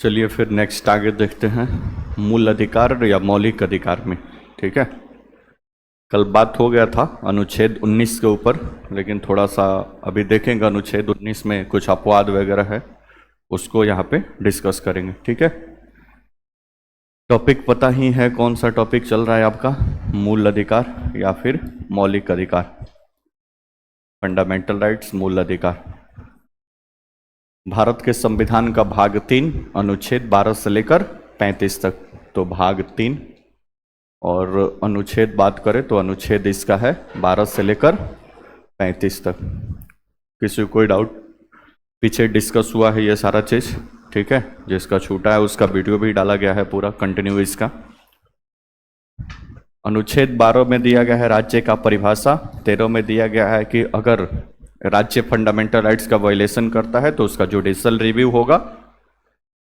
चलिए फिर नेक्स्ट आगे देखते हैं मूल अधिकार या मौलिक अधिकार में। ठीक है, कल बात हो गया था अनुच्छेद 19 के ऊपर, लेकिन थोड़ा सा अभी देखेंगे अनुच्छेद 19 में कुछ अपवाद वगैरह है, उसको यहाँ पे डिस्कस करेंगे। ठीक है, टॉपिक पता ही है कौन सा टॉपिक चल रहा है आपका, मूल अधिकार या फिर मौलिक अधिकार, फंडामेंटल राइट्स, मूल अधिकार। भारत के संविधान का भाग 3 अनुच्छेद 12 से लेकर 35 तक, तो भाग 3 और अनुच्छेद बात करें तो अनुच्छेद इसका है 12 से लेकर 35 तक। किसी को कोई डाउट? पीछे डिस्कस हुआ है ये सारा चीज। ठीक है, जिसका छूटा है उसका वीडियो भी डाला गया है पूरा कंटिन्यू इसका। अनुच्छेद 12 में दिया गया है राज्य का परिभाषा, 13 में दिया गया है कि अगर राज्य फंडामेंटल राइट्स का वायलेशन करता है तो उसका जुडिशियल रिव्यू होगा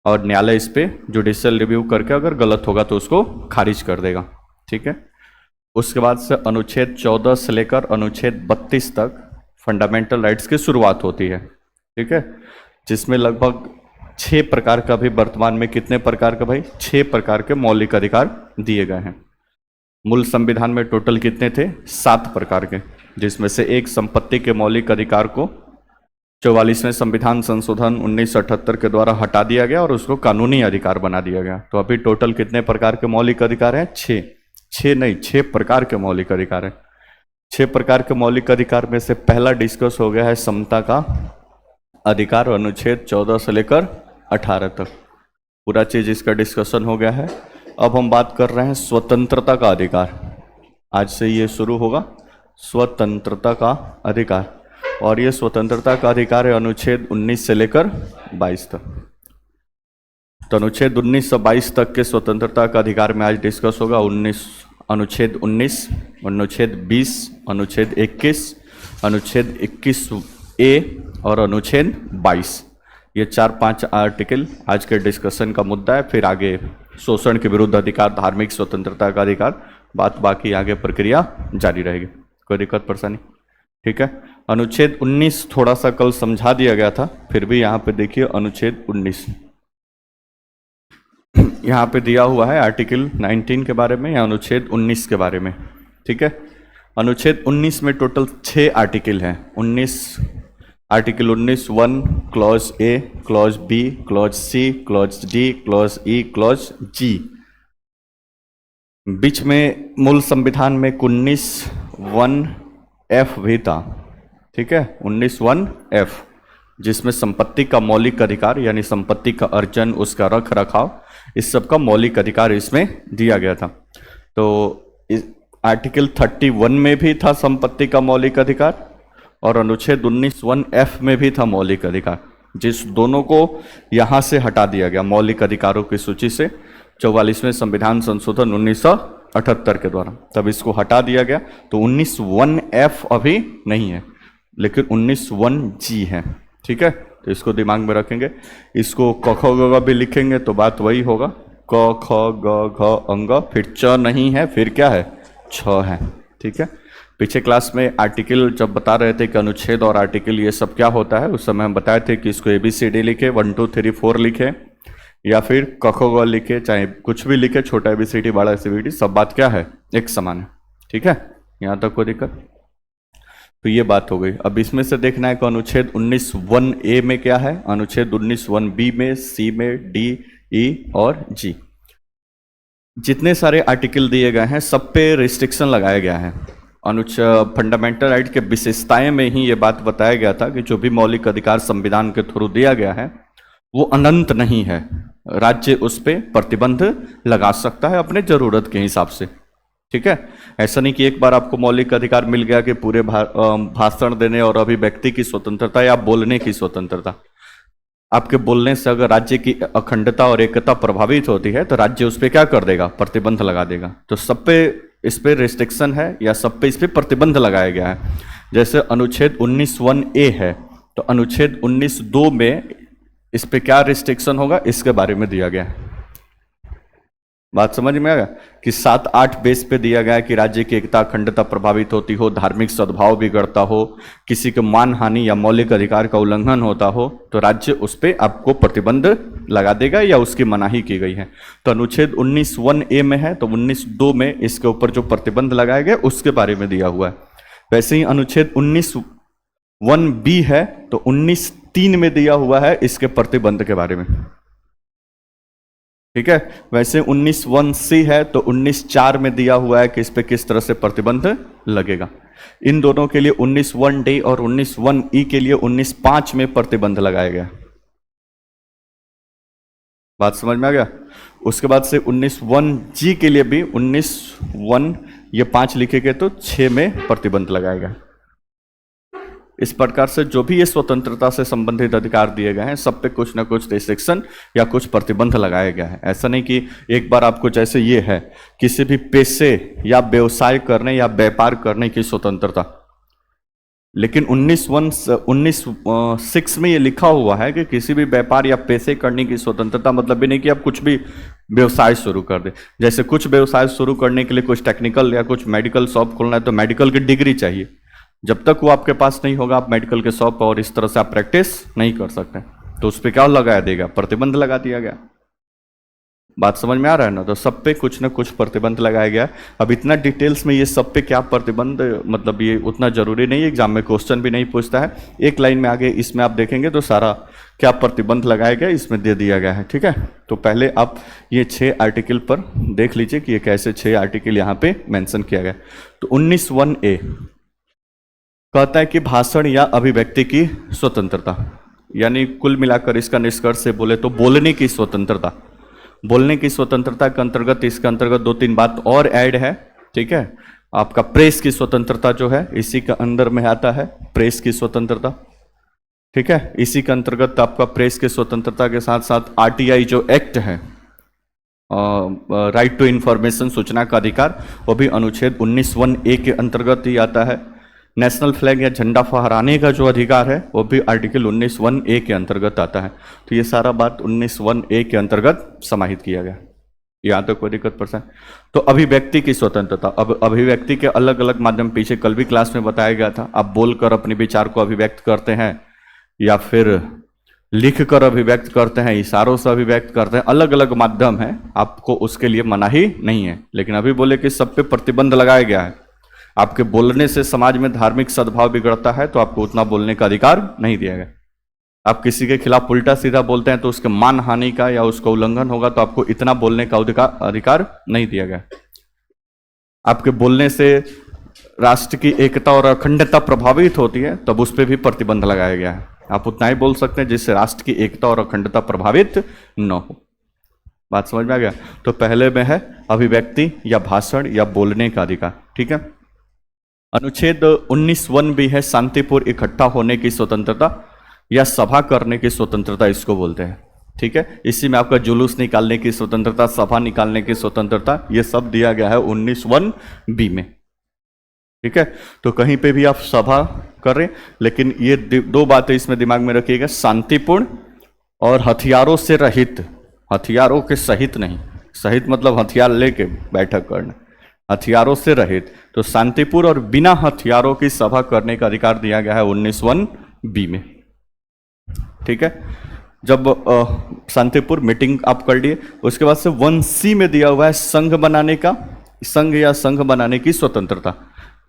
और न्यायालय इस पे जुडिशियल रिव्यू करके अगर गलत होगा तो उसको खारिज कर देगा। ठीक है, उसके बाद से अनुच्छेद 14 से लेकर अनुच्छेद 32 तक फंडामेंटल राइट्स की शुरुआत होती है। ठीक है, जिसमें लगभग 6 प्रकार का, भी वर्तमान में कितने प्रकार का भाई, 6 प्रकार के मौलिक अधिकार दिए गए हैं। मूल संविधान में टोटल कितने थे? 7 प्रकार के, जिसमें से एक संपत्ति के मौलिक अधिकार को 44वें संविधान संशोधन 1978 के द्वारा हटा दिया गया और उसको कानूनी अधिकार बना दिया गया। तो अभी टोटल कितने प्रकार के मौलिक अधिकार हैं? 6 प्रकार के मौलिक अधिकार हैं। 6 प्रकार के मौलिक अधिकार में से पहला डिस्कस हो गया है समता का अधिकार, अनुच्छेद 14 से लेकर 18 तक पूरा चीज इसका डिस्कशन हो गया है। अब हम बात कर रहे हैं स्वतंत्रता का अधिकार। आज से ये शुरू होगा स्वतंत्रता का अधिकार, और ये स्वतंत्रता का अधिकार है अनुच्छेद 19 से लेकर 22 तक। तो अनुच्छेद 19 से 22 तक के स्वतंत्रता का अधिकार में आज डिस्कस होगा। अनुच्छेद 19, अनुच्छेद 20, अनुच्छेद 21, अनुच्छेद 21A और अनुच्छेद 22, ये 4-5 आर्टिकल आज के डिस्कशन का मुद्दा है। फिर आगे शोषण के विरुद्ध अधिकार, धार्मिक स्वतंत्रता का अधिकार, बात बाकी आगे प्रक्रिया जारी रहेगी। कोई दिक्कत परेशानी? ठीक है, अनुच्छेद 19 थोड़ा सा कल समझा दिया गया था, फिर भी यहाँ पे देखिए अनुच्छेद 19 यहाँ पे दिया हुआ है आर्टिकल 19 के बारे में या अनुच्छेद 19 के बारे में। ठीक है, अनुच्छेद 19 में टोटल 6 आर्टिकल हैं। Article 19 1, clause A, clause B, clause C, clause D, clause E, clause G। बीच में मूल संविधान में 19(1)(f) भी था। ठीक है, 19(1)(f), जिसमें संपत्ति का मौलिक अधिकार यानी संपत्ति का अर्जन, उसका रख रखाव, इस सब का मौलिक अधिकार इसमें दिया गया था। तो इस आर्टिकल 31 में भी था संपत्ति का मौलिक अधिकार और अनुच्छेद 19(1)(f) में भी था मौलिक अधिकार, जिस दोनों को यहाँ से हटा दिया गया मौलिक अधिकारों की सूची से 44वें संविधान संशोधन 1978 के द्वारा, तब इसको हटा दिया गया। तो 19(1)(f) अभी नहीं है, लेकिन 19(1)(g) है। ठीक है, तो इसको दिमाग में रखेंगे। इसको क ख ग घ भी लिखेंगे तो बात वही होगा, क ख ग घ अंग, फिर च नहीं है, फिर क्या है? छ है। ठीक है, पीछे क्लास में आर्टिकल जब बता रहे थे कि अनुच्छेद और आर्टिकल ये सब क्या होता है, उस समय हम बताए थे कि इसको ABCD लिखे, 1 2 3 4 लिखे, या फिर क ख ग लिखे, चाहे कुछ भी लिखे, छोटा ABCD बड़ा ABCD, सब बात क्या है? एक समान है। ठीक है, यहाँ तक कोई दिक्कत? तो ये बात हो गई। अब इसमें से देखना है कि अनुच्छेद 19(1)(a) में क्या है, अनुच्छेद 19(1)(b) में, C में, D, E और G। जितने सारे आर्टिकल दिए गए हैं सब पे रिस्ट्रिक्शन लगाया गया है। फंडामेंटल राइट के विशेषताएं में ही ये बात बताया गया था कि जो भी मौलिक अधिकार संविधान के थ्रू दिया गया है वो अनंत नहीं है, राज्य उस पर प्रतिबंध लगा सकता है अपने जरूरत के हिसाब से। ठीक है, ऐसा नहीं कि एक बार आपको मौलिक अधिकार मिल गया कि पूरे भाषण देने और अभिव्यक्ति की स्वतंत्रता या बोलने की स्वतंत्रता, आपके बोलने से अगर राज्य की अखंडता और एकता प्रभावित होती है तो राज्य उस पर क्या कर देगा? प्रतिबंध लगा देगा। तो सब पे इस पे रिस्ट्रिक्शन है या सब पे इस पे प्रतिबंध लगाया गया है। जैसे अनुच्छेद 19(1)(a) है, तो अनुच्छेद 19(2) में इस पे क्या रिस्ट्रिक्शन होगा, इसके बारे में दिया गया है। बात समझ में आ गया कि 7-8 बेस पे दिया गया है कि राज्य की एकता अखंडता प्रभावित होती हो, धार्मिक सद्भाव बिगड़ता हो, किसी के मान हानि या मौलिक अधिकार का उल्लंघन होता हो, तो राज्य उस पर आपको प्रतिबंध लगा देगा या उसकी मनाही की गई है। तो अनुच्छेद 19(1)(a) में है, तो 19(2) में इसके ऊपर जो प्रतिबंध लगाया गया उसके बारे में दिया हुआ है। वैसे ही अनुच्छेद 19(1)(b) है, तो 19(3) में दिया हुआ है इसके प्रतिबंध के बारे में। ठीक है, वैसे 19(1)(c) है, तो 19(4) में दिया हुआ है कि इस पे किस तरह से प्रतिबंध लगेगा। इन दोनों के लिए 19(1)(d) और 19(1)(e) के लिए 19(5) में प्रतिबंध लगाया गया। बात समझ में आ गया। उसके बाद से 19(1)(g) के लिए भी 19(1) ये 5 लिखे गए तो 6 में प्रतिबंध लगाया गया। इस प्रकार से जो भी ये स्वतंत्रता से संबंधित अधिकार दिए गए हैं सब पे कुछ ना कुछ रिस्ट्रिक्शन या कुछ प्रतिबंध लगाया गया है। ऐसा नहीं कि एक बार आपको, जैसे ये है किसी भी पेशे या व्यवसाय करने या व्यापार करने की स्वतंत्रता, लेकिन 19(6) में ये लिखा हुआ है कि किसी भी व्यापार या पेशे करने की स्वतंत्रता, मतलब भी नहीं कि आप कुछ भी व्यवसाय शुरू कर दें। जैसे कुछ व्यवसाय शुरू करने के लिए कुछ टेक्निकल या कुछ मेडिकल शॉप खोलना है तो मेडिकल की डिग्री चाहिए। जब तक वो आपके पास नहीं होगा आप मेडिकल के शॉप और इस तरह से आप प्रैक्टिस नहीं कर सकते। तो उस पर क्या लगाया देगा, प्रतिबंध लगा दिया गया। बात समझ में आ रहा है ना। तो सब पे कुछ ना कुछ प्रतिबंध लगाया गया। अब इतना डिटेल्स में ये सब पे क्या प्रतिबंध, मतलब ये उतना जरूरी नहीं है, एग्जाम में क्वेश्चन भी नहीं पूछता है। एक लाइन में आगे इसमें आप देखेंगे तो सारा क्या प्रतिबंध लगाया गया इसमें दे दिया गया है। ठीक है, तो पहले आप ये 6 आर्टिकल पर देख लीजिए कि ये कैसे 6 आर्टिकल यहाँ पे मेंशन किया गया। तो 19(1)(a) कहता है कि भाषण या अभिव्यक्ति की स्वतंत्रता, यानी कुल मिलाकर इसका निष्कर्ष से बोले तो बोलने की स्वतंत्रता। बोलने की स्वतंत्रता के अंतर्गत इसके अंतर्गत 2-3 बात और ऐड है। ठीक है, आपका प्रेस की स्वतंत्रता जो है इसी के अंदर में आता है, प्रेस की स्वतंत्रता। ठीक है, इसी के अंतर्गत आपका प्रेस की स्वतंत्रता के साथ साथ RTI जो एक्ट है, राइट टू इंफॉर्मेशन, सूचना का अधिकार, वो भी अनुच्छेद 19(1)(a) के अंतर्गत ही आता है। नेशनल फ्लैग या झंडा फहराने का जो अधिकार है वो भी आर्टिकल 19(1)(a) के अंतर्गत आता है। तो ये सारा बात 19(1)(a) के अंतर्गत समाहित किया गया। यहाँ तक कोई दिक्कत परेशान। तो अभिव्यक्ति की स्वतंत्रता, अब अभिव्यक्ति के अलग अलग माध्यम पीछे कल भी क्लास में बताया गया था। आप बोलकर अपने विचार को अभिव्यक्त करते हैं या फिर लिख कर अभिव्यक्त करते हैं, इशारों से अभिव्यक्त करते हैं, अलग अलग माध्यम है, आपको उसके लिए मनाही नहीं है। लेकिन अभी बोले कि सब पे प्रतिबंध लगाया गया है। आपके बोलने से समाज में धार्मिक सद्भाव बिगड़ता है तो आपको उतना बोलने का अधिकार नहीं दिया गया। आप किसी के खिलाफ उल्टा सीधा बोलते हैं तो उसके मान हानि का या उसका उल्लंघन होगा तो आपको इतना बोलने का अधिकार नहीं दिया गया। आपके बोलने से राष्ट्र की एकता और अखंडता प्रभावित होती है तब उस पर भी प्रतिबंध लगाया गया है। आप उतना ही बोल सकते हैं जिससे राष्ट्र की एकता और अखंडता प्रभावित न हो। बात समझ में आ गया। तो पहले में है अभिव्यक्ति या भाषण या बोलने का अधिकार। ठीक है, अनुच्छेद 19(1)(b) है शांतिपूर्ण इकट्ठा होने की स्वतंत्रता या सभा करने की स्वतंत्रता इसको बोलते हैं। ठीक है, इसी में आपका जुलूस निकालने की स्वतंत्रता, सभा निकालने की स्वतंत्रता, ये सब दिया गया है 19(1)(b) में। ठीक है, तो कहीं पे भी आप सभा कर रहे, लेकिन ये 2 बातें इसमें दिमाग में रखिएगा, शांतिपूर्ण और हथियारों से रहित। हथियारों के सहित नहीं, सहित मतलब हथियार लेके बैठक करना, हथियारों से रहित। तो शांतिपूर्ण और बिना हथियारों की सभा करने का अधिकार दिया गया है 19(1)(b) में। ठीक है, जब शांतिपूर्ण मीटिंग आप कर लिए, उसके बाद से 1(c) में दिया हुआ है संघ बनाने का, संघ या संघ बनाने की स्वतंत्रता।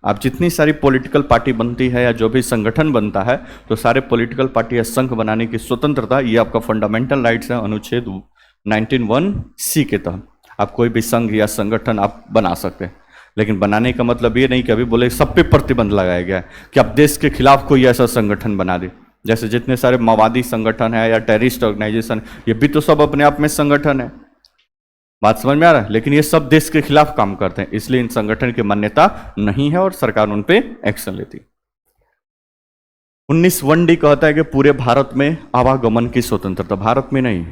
आप जितनी सारी पॉलिटिकल पार्टी बनती है या जो भी संगठन बनता है तो सारे पॉलिटिकल पार्टी या संघ बनाने की स्वतंत्रता, ये आपका फंडामेंटल राइट्स है अनुच्छेद 19(1)(c) के तहत। आप कोई भी संघ या संगठन आप बना सकते हैं, लेकिन बनाने का मतलब ये नहीं कि अभी बोले सब पे प्रतिबंध लगाया गया है कि आप देश के खिलाफ कोई ऐसा संगठन बना दे। जैसे जितने सारे माओवादी संगठन है या टेररिस्ट ऑर्गेनाइजेशन, ये भी तो सब अपने आप में संगठन है। बात समझ में आ रहा है, लेकिन ये सब देश के खिलाफ काम करते हैं, इसलिए इन संगठन की मान्यता नहीं है और सरकार उन पे एक्शन लेती है। 19(1)(d) कहता है कि पूरे भारत में आवागमन की स्वतंत्रता, भारत में नहीं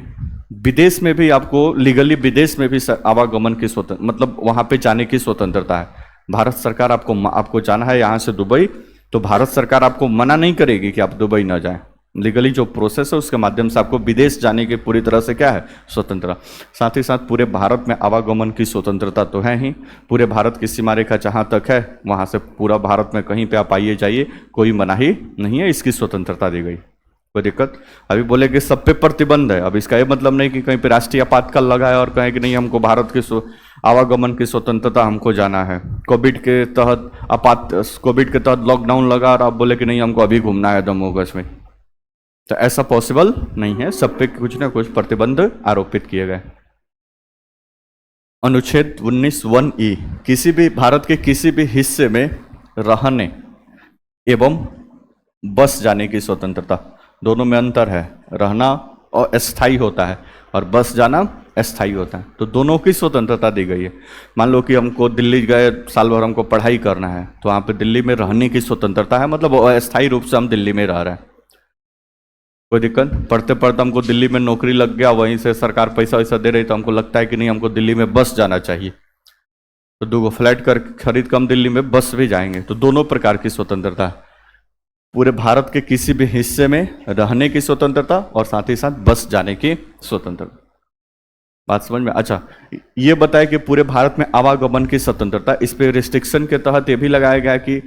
विदेश में भी आपको लीगली विदेश में भी आवागमन की स्वतंत्रता, मतलब वहां पे जाने की स्वतंत्रता है। भारत सरकार आपको जाना है यहाँ से दुबई, तो भारत सरकार आपको मना नहीं करेगी कि आप दुबई ना जाएं। लीगली जो प्रोसेस है उसके माध्यम से आपको विदेश जाने की पूरी तरह से क्या है, स्वतंत्रता। साथ ही साथ पूरे भारत में आवागमन की स्वतंत्रता तो है ही। पूरे भारत की सीमा रेखा जहाँ तक है वहाँ से पूरा भारत में कहीं पे आप आइए जाइए, कोई मनाही नहीं है, इसकी स्वतंत्रता दी गई। कोई दिक्कत? अभी बोले कि सब पे प्रतिबंध है, अब इसका ये मतलब नहीं कि कहीं पे राष्ट्रीय आपातकाल लगा है और कहें कि नहीं हमको भारत के आवागमन की स्वतंत्रता हमको जाना है। कोविड के तहत लॉकडाउन लगा और आप बोले कि नहीं हमको अभी घूमना है जम्मू कश्मीर, तो ऐसा पॉसिबल नहीं है। सब पे कुछ ना कुछ प्रतिबंध आरोपित किए गए। अनुच्छेद 19(1)(e) किसी भी भारत के किसी भी हिस्से में रहने एवं बस जाने की स्वतंत्रता। दोनों में अंतर है, रहना और अस्थायी होता है और बस जाना अस्थायी होता है, तो दोनों की स्वतंत्रता दी गई है। मान लो कि हमको दिल्ली गए, साल भर हमको पढ़ाई करना है, तो वहाँ पे दिल्ली में रहने की स्वतंत्रता है, मतलब अस्थायी रूप से हम दिल्ली में रह रहे हैं, कोई दिक्कत? पढ़ते पढ़ते हमको दिल्ली में नौकरी लग गया, वहीं से सरकार पैसा वैसा दे रही, तो हमको लगता है कि नहीं हमको दिल्ली में बस जाना चाहिए, तो 2 फ्लैट कर खरीद कर हम दिल्ली में बस भी जाएंगे। तो दोनों प्रकार की स्वतंत्रता है, पूरे भारत के किसी भी हिस्से में रहने की स्वतंत्रता और साथ ही साथ बस जाने की स्वतंत्रता। बात समझ में? अच्छा, ये बताया कि पूरे भारत में आवागमन की स्वतंत्रता, इस पे रिस्ट्रिक्शन के तहत ये भी लगाया गया कि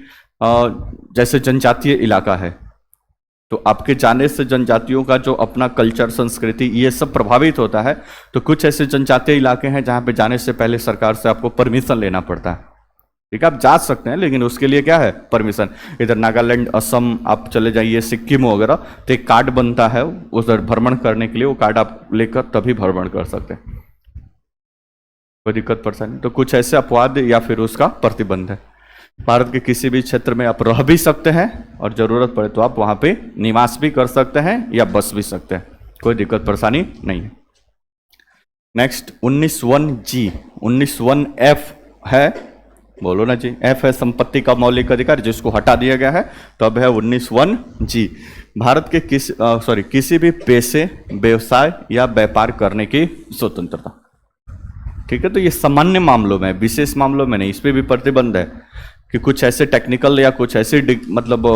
जैसे जनजातीय इलाका है, तो आपके जाने से जनजातियों का जो अपना कल्चर, संस्कृति, ये सब प्रभावित होता है। तो कुछ ऐसे जनजातीय इलाके हैं जहां पे जाने से पहले सरकार से आपको परमिशन लेना पड़ता है। ठीक है, आप जा सकते हैं लेकिन उसके लिए क्या है? परमिशन। इधर नागालैंड, असम आप चले जाइए, सिक्किम वगैरह, तो एक कार्ड बनता है उधर भ्रमण करने के लिए, वो कार्ड आप लेकर तभी भ्रमण कर सकते हैं। कोई दिक्कत परेशानी? तो कुछ ऐसे अपवाद या फिर उसका प्रतिबंध है। भारत के किसी भी क्षेत्र में आप रह भी सकते हैं और जरूरत पड़े तो आप वहां पे निवास भी कर सकते हैं या बस भी सकते हैं, कोई दिक्कत परेशानी नहीं है। नेक्स्ट 19(1)(g), 19(1)(f) है, बोलो ना जी, एफ है संपत्ति का मौलिक अधिकार, जिसको हटा दिया गया है, तो अब है 19(1)(g), भारत के किसी भी पेशे, व्यवसाय या व्यापार करने की स्वतंत्रता। ठीक है, तो ये सामान्य मामलों में, विशेष मामलों में नहीं, इस पे भी प्रतिबंध है कि कुछ ऐसे टेक्निकल या कुछ ऐसे मतलब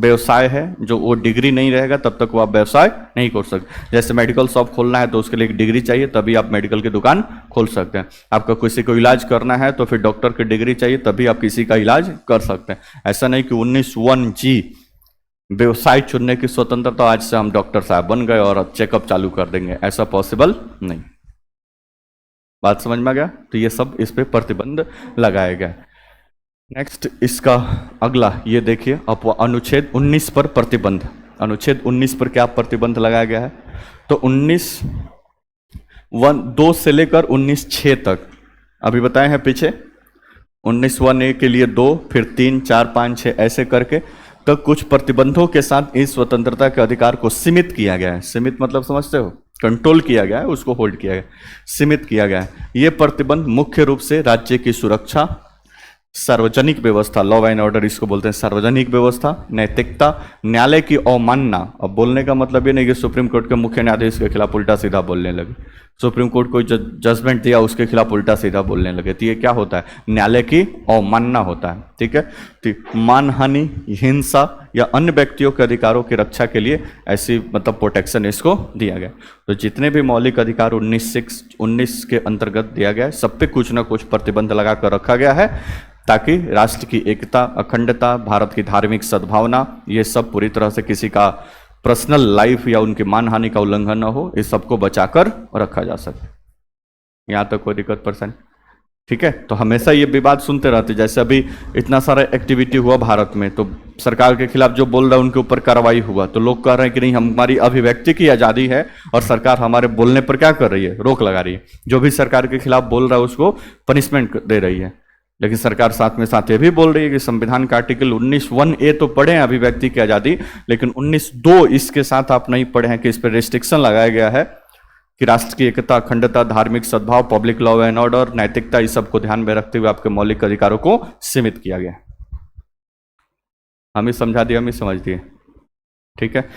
व्यवसाय है जो वो डिग्री नहीं रहेगा तब तक वो आप व्यवसाय नहीं कर सकते। जैसे मेडिकल शॉप खोलना है तो उसके लिए एक डिग्री चाहिए, तभी आप मेडिकल की दुकान खोल सकते हैं। आपका किसी को इलाज करना है तो फिर डॉक्टर की डिग्री चाहिए, तभी आप किसी का इलाज कर सकते हैं। ऐसा नहीं कि 19(1)(g) व्यवसाय चुनने की स्वतंत्रता, आज से हम डॉक्टर साहब बन गए और अब चेकअप चालू कर देंगे, ऐसा पॉसिबल नहीं। बात समझ में आ गया? तो ये सब इस पे प्रतिबंध लगाया गया। नेक्स्ट इसका अगला ये देखिए, अब अनुच्छेद 19 पर प्रतिबंध। अनुच्छेद 19 पर क्या प्रतिबंध लगाया गया है? तो 19(1)(2) से लेकर 19(6) तक अभी बताए हैं पीछे। 19(1)(a) के लिए 2, फिर 3, 4, 5, 6 ऐसे करके, तो कुछ प्रतिबंधों के साथ इस स्वतंत्रता के अधिकार को सीमित किया गया है। सीमित मतलब समझते हो? कंट्रोल किया गया है, उसको होल्ड किया गया, सीमित किया गया है। ये प्रतिबंध मुख्य रूप से राज्य की सुरक्षा, सार्वजनिक व्यवस्था, लॉ एंड ऑर्डर इसको बोलते हैं, सार्वजनिक व्यवस्था, नैतिकता, न्यायालय की अवमानना। अब बोलने का मतलब ये नहीं कि सुप्रीम कोर्ट के मुख्य न्यायाधीश के खिलाफ उल्टा सीधा बोलने लगे, सुप्रीम कोर्ट कोई जजमेंट दिया उसके खिलाफ उल्टा सीधा बोलने लगे, तो ये क्या होता है? न्यायालय की अवमानना होता है। ठीक है, तो मानहानि, हिंसा या अन्य व्यक्तियों के अधिकारों की रक्षा के लिए ऐसी मतलब प्रोटेक्शन इसको दिया गया। तो जितने भी मौलिक अधिकार 19 के अंतर्गत दिया गया है, सब पे कुछ ना कुछ प्रतिबंध लगा कर रखा गया है, ताकि राष्ट्र की एकता, अखंडता, भारत की धार्मिक सद्भावना, ये सब पूरी तरह से किसी का पर्सनल लाइफ या उनकी मानहानि का उल्लंघन न हो, इस सबको बचाकर रखा जा सके। यहाँ तक कोई दिक्कत परेशानी? ठीक है, तो हमेशा ये विवाद सुनते रहते, जैसे अभी इतना सारा एक्टिविटी हुआ भारत में, तो सरकार के खिलाफ जो बोल रहा है उनके ऊपर कार्रवाई हुआ, तो लोग कह रहे हैं कि नहीं हमारी अभिव्यक्ति की आज़ादी है और सरकार हमारे बोलने पर क्या कर रही है? रोक लगा रही है। जो भी सरकार के खिलाफ बोल रहा है उसको पनिशमेंट दे रही है। लेकिन सरकार साथ में साथ ये भी बोल रही है कि संविधान का आर्टिकल 19(1)(a) तो पढ़े हैं अभिव्यक्ति की आज़ादी, लेकिन 19(2) इसके साथ आप नहीं पढ़े हैं कि इस पर रेस्ट्रिक्शन लगाया गया है कि राष्ट्र की एकता, अखंडता, धार्मिक सद्भाव, पब्लिक लॉ एंड ऑर्डर, नैतिकता, इस सब को ध्यान में रखते हुए आपके मौलिक अधिकारों को सीमित किया गया। हमें समझा दिया, हमें समझ दिए। ठीक है,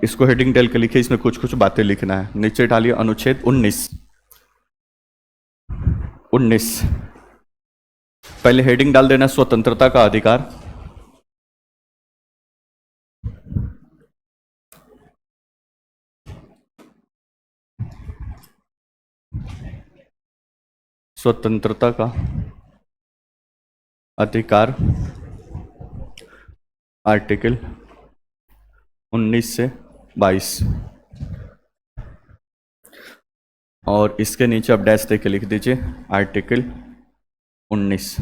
इसको हेडिंग डाल के लिखिए, इसमें कुछ कुछ बातें लिखना है। नीचे डालिए अनुच्छेद 19। पहले हेडिंग डाल देना स्वतंत्रता का अधिकार। स्वतंत्रता का अधिकार आर्टिकल 19 से 22। और इसके नीचे आप डैश देके लिख दीजिए आर्टिकल 19।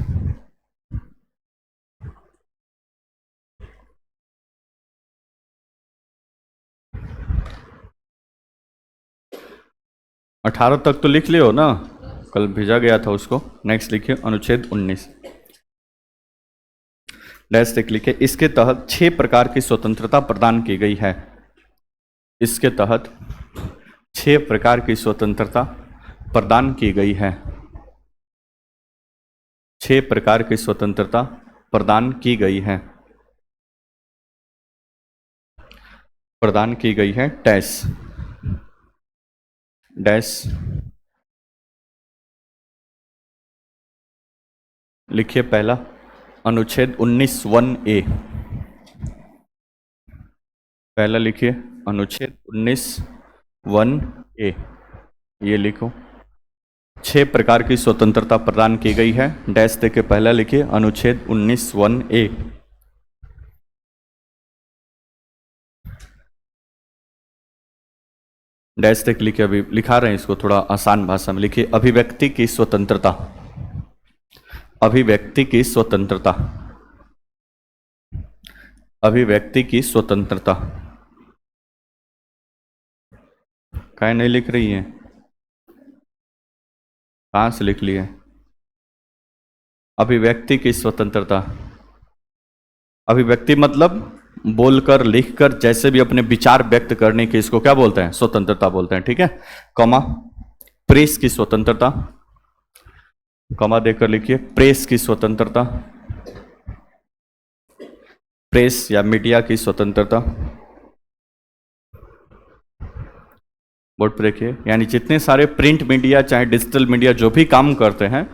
अठारह तक तो लिख लियो ना, कल भेजा गया था उसको। नेक्स्ट लिखिए अनुच्छेद 19 डैश देख लिखिए, इसके तहत 6 प्रकार की स्वतंत्रता प्रदान की गई है। इसके तहत 6 प्रकार की स्वतंत्रता प्रदान की गई है। 6 प्रकार की स्वतंत्रता प्रदान की गई है। प्रदान की गई है डैश डैश लिखिए पहला अनुच्छेद 19(1)(a). पहला लिखिए अनुच्छेद 19(1)(a), ये लिखो। 6 प्रकार की स्वतंत्रता प्रदान की गई है, डैश देके पहला लिखिए अनुच्छेद 19(1)(a). डैश देख लिखिए, अभी लिखा रहे हैं इसको थोड़ा आसान भाषा में लिखिए। अभिव्यक्ति की स्वतंत्रता, अभिव्यक्ति की स्वतंत्रता, अभिव्यक्ति की स्वतंत्रता। क्या नहीं लिख रही है? कहाँ से लिख लिए? अभिव्यक्ति की स्वतंत्रता। अभिव्यक्ति मतलब बोलकर लिखकर जैसे भी अपने विचार व्यक्त करने की, इसको क्या बोलते हैं? स्वतंत्रता बोलते हैं, ठीक है। कॉमा प्रेस की स्वतंत्रता, कॉमा देकर लिखिए प्रेस की स्वतंत्रता, प्रेस या मीडिया की स्वतंत्रता। बोर्ड पर देखिए, यानी जितने सारे प्रिंट मीडिया चाहे डिजिटल मीडिया जो भी काम करते हैं,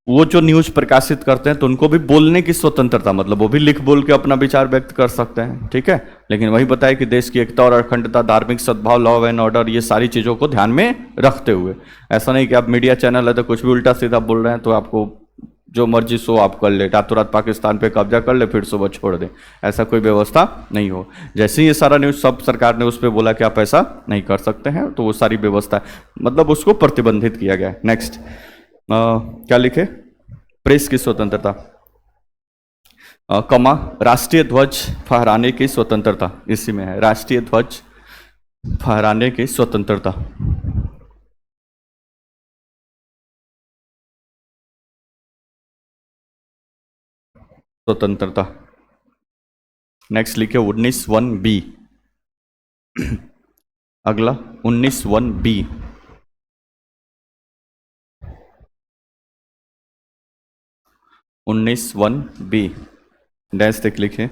वो जो न्यूज प्रकाशित करते हैं तो उनको भी बोलने की स्वतंत्रता, मतलब वो भी लिख बोल के अपना विचार व्यक्त कर सकते हैं, ठीक है। लेकिन वही बताया कि देश की एकता और अखंडता, धार्मिक सद्भाव, लॉ एंड ऑर्डर, ये सारी चीजों को ध्यान में रखते हुए। ऐसा नहीं कि आप मीडिया चैनल है तो कुछ भी उल्टा सीधा बोल रहे हैं तो आपको जो मर्जी सो आप कर ले, रातों रात पाकिस्तान पे कब्जा कर ले फिर सुबह छोड़ दे, ऐसा कोई व्यवस्था नहीं हो। जैसे ही ये सारा न्यूज सब सरकार ने उस पर बोला कि आप ऐसा नहीं कर सकते हैं, तो वो सारी व्यवस्था मतलब उसको प्रतिबंधित किया गया है। नेक्स्ट क्या लिखे? प्रेस की स्वतंत्रता, कमा राष्ट्रीय ध्वज फहराने की स्वतंत्रता, इसी में है राष्ट्रीय ध्वज फहराने की स्वतंत्रता। स्वतंत्रता। नेक्स्ट लिखिए 19(1)(b), अगला 19(1)(b), 19(1)(b) डैश देख लिखिए,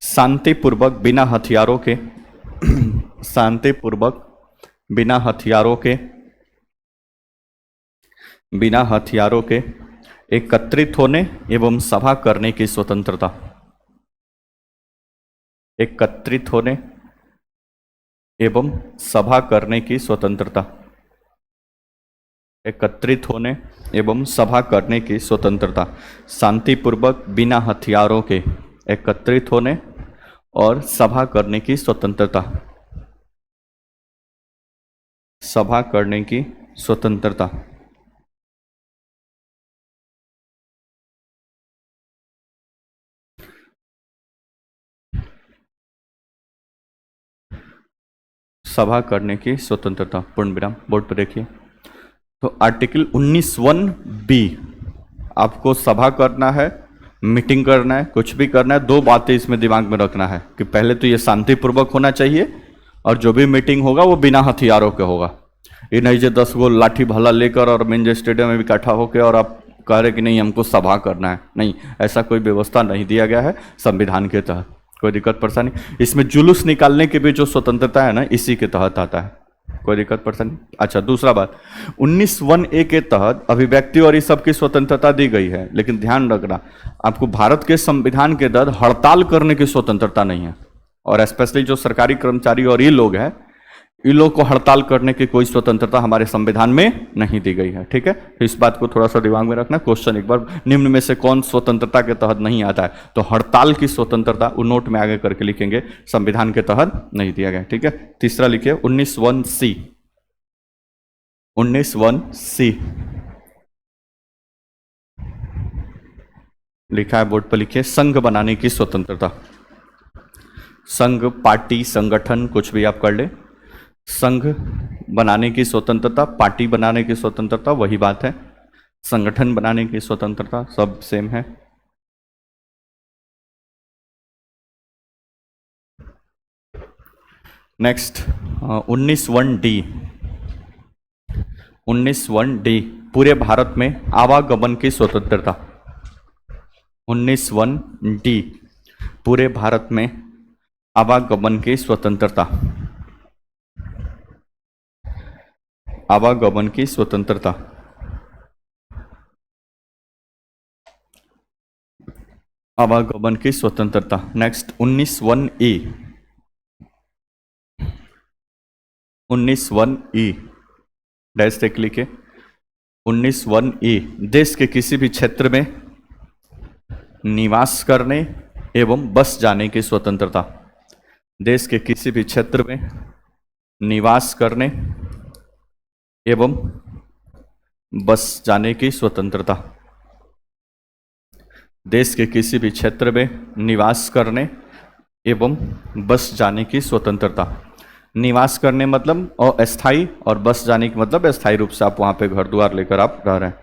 शांतिपूर्वक बिना हथियारों के शांतिपूर्वक बिना हथियारों के बिना हथियारों के एकत्रित होने एवं सभा करने की स्वतंत्रता। एकत्रित होने एवं सभा करने की स्वतंत्रता। एकत्रित होने एवं सभा करने की स्वतंत्रता। शांतिपूर्वक बिना हथियारों के एकत्रित होने और सभा करने की स्वतंत्रता। सभा करने की स्वतंत्रता। सभा करने की स्वतंत्रता, पूर्ण विराम। बोर्ड पर देखिए, तो आर्टिकल 19(1)(b), आपको सभा करना है, मीटिंग करना है, कुछ भी करना है, 2 बातें इसमें दिमाग में रखना है कि पहले तो ये शांतिपूर्वक होना चाहिए और जो भी मीटिंग होगा वो बिना हथियारों के होगा। ये नहीं जो 10 गो लाठी भला लेकर और मेन स्टेडियम में इकट्ठा होकर और आप कह रहे कि नहीं हमको सभा करना है, नहीं, ऐसा कोई व्यवस्था नहीं दिया गया है संविधान के तहत। कोई दिक्कत परेशानी? इसमें जुलूस निकालने की भी जो स्वतंत्रता है ना, इसी के तहत आता है। कोई दिक्कत परेशानी? अच्छा, दूसरा बात, 19(1)(a) के तहत अभिव्यक्ति और इस सब की स्वतंत्रता दी गई है, लेकिन ध्यान रखना आपको भारत के संविधान के तहत हड़ताल करने की स्वतंत्रता नहीं है। और स्पेशली जो सरकारी कर्मचारी और ये लोग हैं, इन लोगों को हड़ताल करने की कोई स्वतंत्रता हमारे संविधान में नहीं दी गई है। ठीक है, तो इस बात को थोड़ा सा दिमाग में रखना। क्वेश्चन एक बार, निम्न में से कौन स्वतंत्रता के तहत नहीं आता है, तो हड़ताल की स्वतंत्रता वो नोट में आगे करके लिखेंगे, संविधान के तहत नहीं दिया गया। ठीक है, तीसरा लिखिए 19(1)(c). 19(1)(c) लिखा है बोर्ड पर, लिखिए संघ बनाने की स्वतंत्रता। संघ, पार्टी, संगठन, कुछ भी आप कर ले। संघ बनाने की स्वतंत्रता, पार्टी बनाने की स्वतंत्रता वही बात है, संगठन बनाने की स्वतंत्रता सब सेम है। Next 19(1)(d). 19(1)(d) पूरे भारत में आवागमन की स्वतंत्रता। 19(1)(d) पूरे भारत में आवागमन की स्वतंत्रता। आवागमन की स्वतंत्रता। आवागमन की स्वतंत्रता। Next 19(1)(e). 19(1)(e) dash take लिखे। 19(1)(e) देश के किसी भी क्षेत्र में निवास करने एवं बस जाने की स्वतंत्रता। देश के किसी भी क्षेत्र में निवास करने एवं बस जाने की स्वतंत्रता। देश के किसी भी क्षेत्र में निवास करने एवं बस जाने की स्वतंत्रता। निवास करने मतलब अस्थायी, और बस जाने की मतलब अस्थायी रूप से आप वहां पे घर द्वार लेकर आप रह रहे हैं।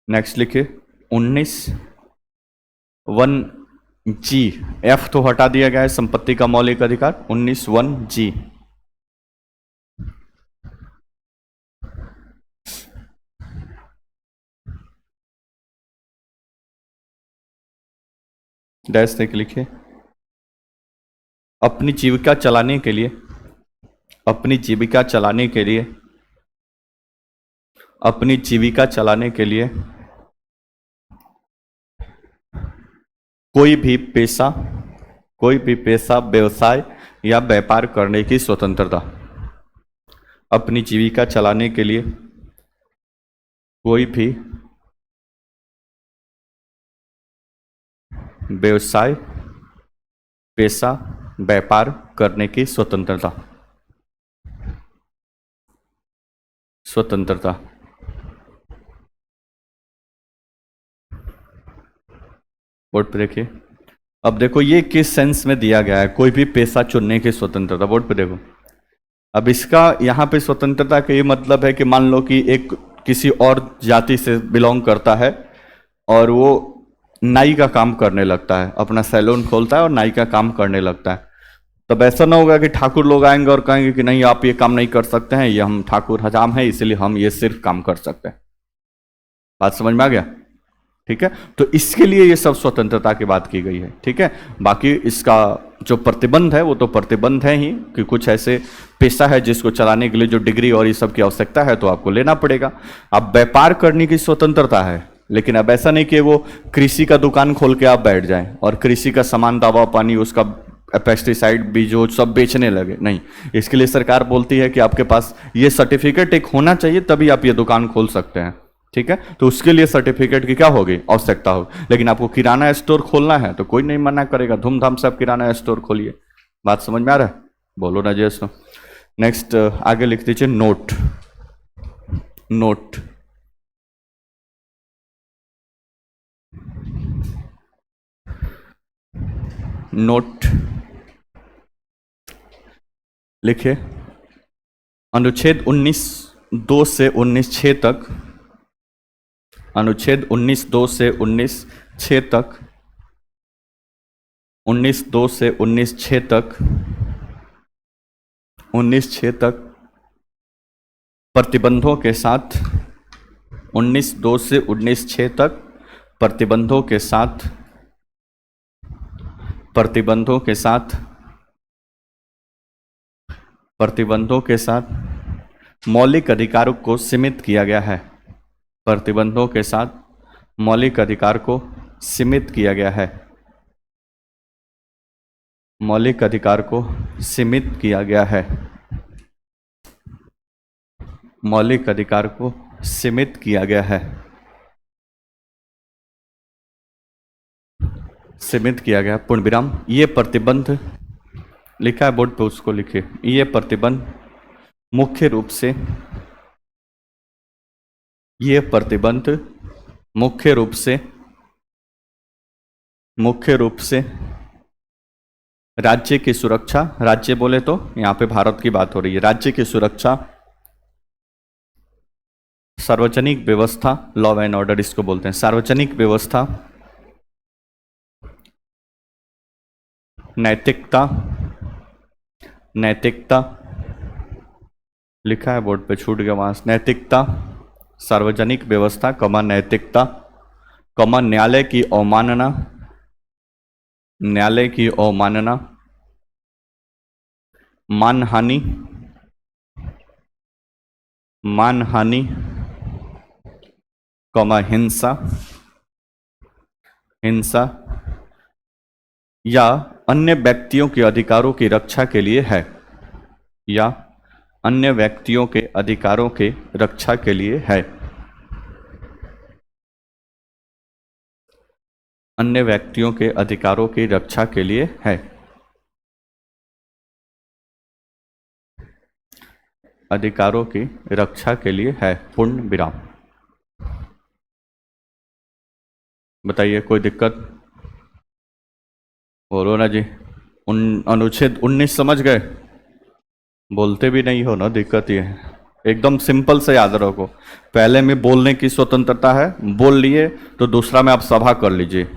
नेक्स्ट लिखिए 19(1)(g). एफ तो हटा दिया गया है, संपत्ति का मौलिक अधिकार। 19(1)(g) डैश तक लिखिए। अपनी जीविका चलाने के लिए, अपनी जीविका चलाने के लिए, अपनी जीविका चलाने के लिए कोई भी पेशा, कोई भी पेशा, व्यवसाय या व्यापार करने की स्वतंत्रता। अपनी जीविका चलाने के लिए कोई भी व्यवसाय, पेशा, व्यापार करने की स्वतंत्रता। स्वतंत्रता। बोर्ड पे देखिए। अब देखो ये किस सेंस में दिया गया है, कोई भी पेशा चुनने की स्वतंत्रता। बोर्ड पे देखो, अब इसका यहाँ पे स्वतंत्रता का ये मतलब है कि मान लो कि एक किसी और जाति से बिलोंग करता है और वो नाई का काम करने लगता है, अपना सैलून खोलता है और नाई का काम करने लगता है। तब ऐसा ना होगा कि ठाकुर लोग आएंगे और कहेंगे कि नहीं आप ये काम नहीं कर सकते हैं, ये हम ठाकुर हजाम है इसलिए हम ये सिर्फ काम कर सकते हैं। बात समझ में आ गया? ठीक है, तो इसके लिए ये सब स्वतंत्रता की बात की गई है। ठीक है, बाकी इसका जो प्रतिबंध है वो तो प्रतिबंध है ही कि कुछ ऐसे पेशा है जिसको चलाने के लिए जो डिग्री और ये सब की आवश्यकता है तो आपको लेना पड़ेगा। अब व्यापार करने की स्वतंत्रता है, लेकिन अब ऐसा नहीं कि वो कृषि का दुकान खोल के आप बैठ जाएं और कृषि का सामान, दवा पानी, उसका पेस्टिसाइड बीजो सब बेचने लगे, नहीं। इसके लिए सरकार बोलती है कि आपके पास ये सर्टिफिकेट एक होना चाहिए तभी आप ये दुकान खोल सकते हैं। ठीक है, तो उसके लिए सर्टिफिकेट की क्या होगी, आवश्यकता होगी। लेकिन आपको किराना स्टोर खोलना है तो कोई नहीं मना करेगा, धूमधाम से आप किराना स्टोर खोलिए। बात समझ में आ रहा है? बोलो ना जय सो। नेक्स्ट आगे लिख दीजिए नोट। नोट नोट लिखिए। अनुच्छेद 19(2) से 19(6) तक, अनुच्छेद 19(2) से 19(6) तक, 19(2) से 19(6) तक, 19(6) तक प्रतिबंधों के साथ, 19(2) से 19(6) तक प्रतिबंधों के साथ, प्रतिबंधों के साथ, प्रतिबंधों के साथ मौलिक अधिकारों को सीमित किया गया है। प्रतिबंधों के साथ मौलिक अधिकार को सीमित किया गया है। मौलिक अधिकार को सीमित किया गया है। मौलिक अधिकार को सीमित किया गया है। सीमित किया गया पूर्ण विराम। ये प्रतिबंध लिखा है बोर्ड पे, उसको लिखिए। ये प्रतिबंध मुख्य रूप से, ये प्रतिबंध मुख्य रूप से राज्य की सुरक्षा, राज्य बोले तो यहां पे भारत की बात हो रही है, राज्य की सुरक्षा, सार्वजनिक व्यवस्था, लॉ एंड ऑर्डर इसको बोलते हैं, सार्वजनिक व्यवस्था, नैतिकता, नैतिकता लिखा है बोर्ड पे, छूट गया वहां से, नैतिकता, सार्वजनिक व्यवस्था कमा नैतिकता कमा न्यायालय की अवमानना, न्यायालय की अवमानना, मानहानि, मानहानि कमा हिंसा, हिंसा या अन्य व्यक्तियों के अधिकारों की रक्षा के लिए है, या अन्य व्यक्तियों के अधिकारों के रक्षा के लिए है, अन्य व्यक्तियों के अधिकारों की रक्षा के लिए है। अधिकारों की रक्षा के लिए है, पूर्ण विराम। बताइए कोई दिक्कत? बोलो ना जी। अनुच्छेद 19 समझ गए? बोलते भी नहीं हो ना, दिक्कत ये है। एकदम सिंपल से याद रखो, पहले में बोलने की स्वतंत्रता है, बोल लिए तो दूसरा में आप सभा कर लीजिए।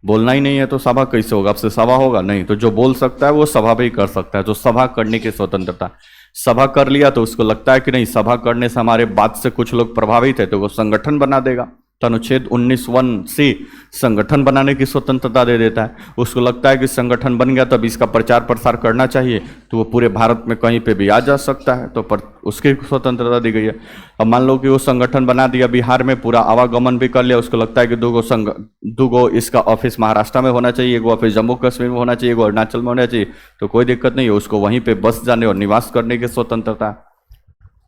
बोलना ही नहीं है तो सभा कैसे होगा? आपसे सभा होगा नहीं, तो जो बोल सकता है वो सभा भी कर सकता है, तो सभा करने की स्वतंत्रता। सभा कर लिया तो उसको लगता है कि नहीं, सभा करने से हमारे बात से कुछ लोग प्रभावित है, तो वो संगठन बना देगा। तो अनुच्छेद 19(1) से संगठन बनाने की स्वतंत्रता दे देता है। उसको लगता है कि संगठन बन गया तब इसका प्रचार प्रसार करना चाहिए, तो वो पूरे भारत में कहीं पे भी आ जा सकता है, तो उसकी स्वतंत्रता दी गई है। अब मान लो कि वो संगठन बना दिया, बिहार में पूरा आवागमन भी कर लिया, उसको लगता है कि दूगो इसका ऑफिस महाराष्ट्र में होना चाहिए, एगो ऑफिस जम्मू कश्मीर में होना चाहिए, एगो अरुणाचल में होना चाहिए, तो कोई दिक्कत नहीं है, उसको वहीं पर बस जाने और निवास करने की स्वतंत्रता है।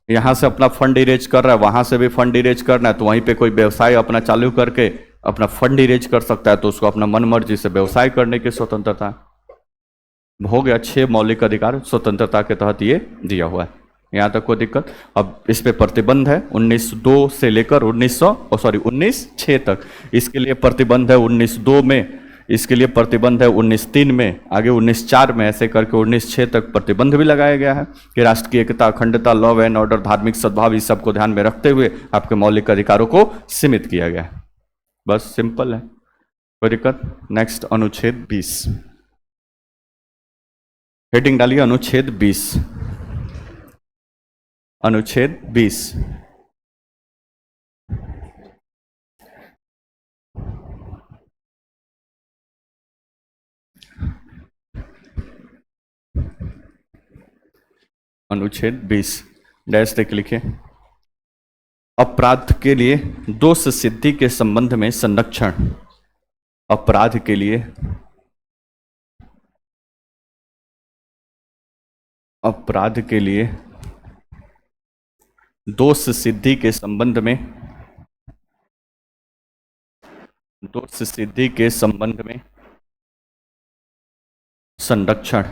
यहाँ से अपना फंड इरेज कर रहा है, वहां से भी फंड इरेज करना है, तो वहीं पे कोई व्यवसाय अपना चालू करके अपना फंड इरेज कर सकता है, तो उसको अपना मन मर्जी से व्यवसाय करने की स्वतंत्रता हो गया। 6 मौलिक अधिकार स्वतंत्रता के तहत ये दिया हुआ है। यहाँ तक कोई दिक्कत? अब इस पे प्रतिबंध है 1902 से लेकर 1906 तक। इसके लिए प्रतिबंध है 1902 में, इसके लिए प्रतिबंध है 1903 में, आगे 1904 में, ऐसे करके 1906 तक प्रतिबंध भी लगाया गया है कि राष्ट्र की एकता, अखंडता, लॉ एंड ऑर्डर, धार्मिक सद्भाव, इस सब को ध्यान में रखते हुए आपके मौलिक अधिकारों को सीमित किया गया है। बस सिंपल है, कोई दिक्कत? नेक्स्ट अनुच्छेद 20, हेडिंग डालिए अनुच्छेद 20। अनुच्छेद 20 अनुच्छेद 20 डैश देख लिखिए। अपराध के लिए दोष सिद्धि के संबंध में संरक्षण। अपराध के लिए, अपराध के लिए दोष सिद्धि के संबंध में, दोष सिद्धि के संबंध में संरक्षण।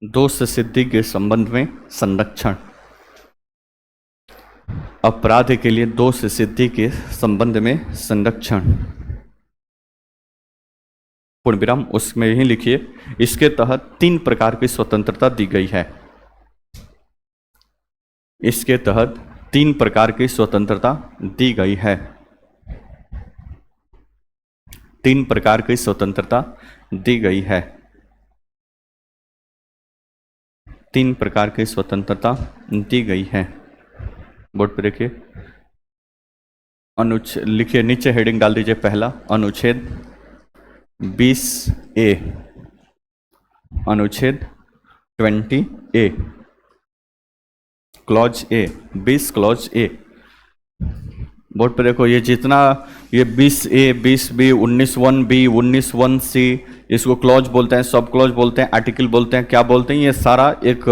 दोष सिद्धि के संबंध में संरक्षण। अपराध के लिए दोष सिद्धि के संबंध में संरक्षण, पूर्ण विराम। उसमें ही लिखिए, इसके तहत 3 प्रकार की स्वतंत्रता दी गई है। इसके तहत 3 प्रकार की स्वतंत्रता दी गई है। 3 प्रकार की स्वतंत्रता दी गई है। 3 प्रकार की स्वतंत्रता दी गई है। बोर्ड पर देखिए, अनुच्छेद लिखिए, नीचे हेडिंग डाल दीजिए। पहला अनुच्छेद 20A, अनुच्छेद 20A, clause A, 20 clause A. Board पे देखो, ये जितना ये 20A, 20B, 19(1)B, 19(1)C, इसको क्लॉज बोलते हैं, सब क्लॉज बोलते हैं, आर्टिकल बोलते हैं, क्या बोलते हैं, ये सारा एक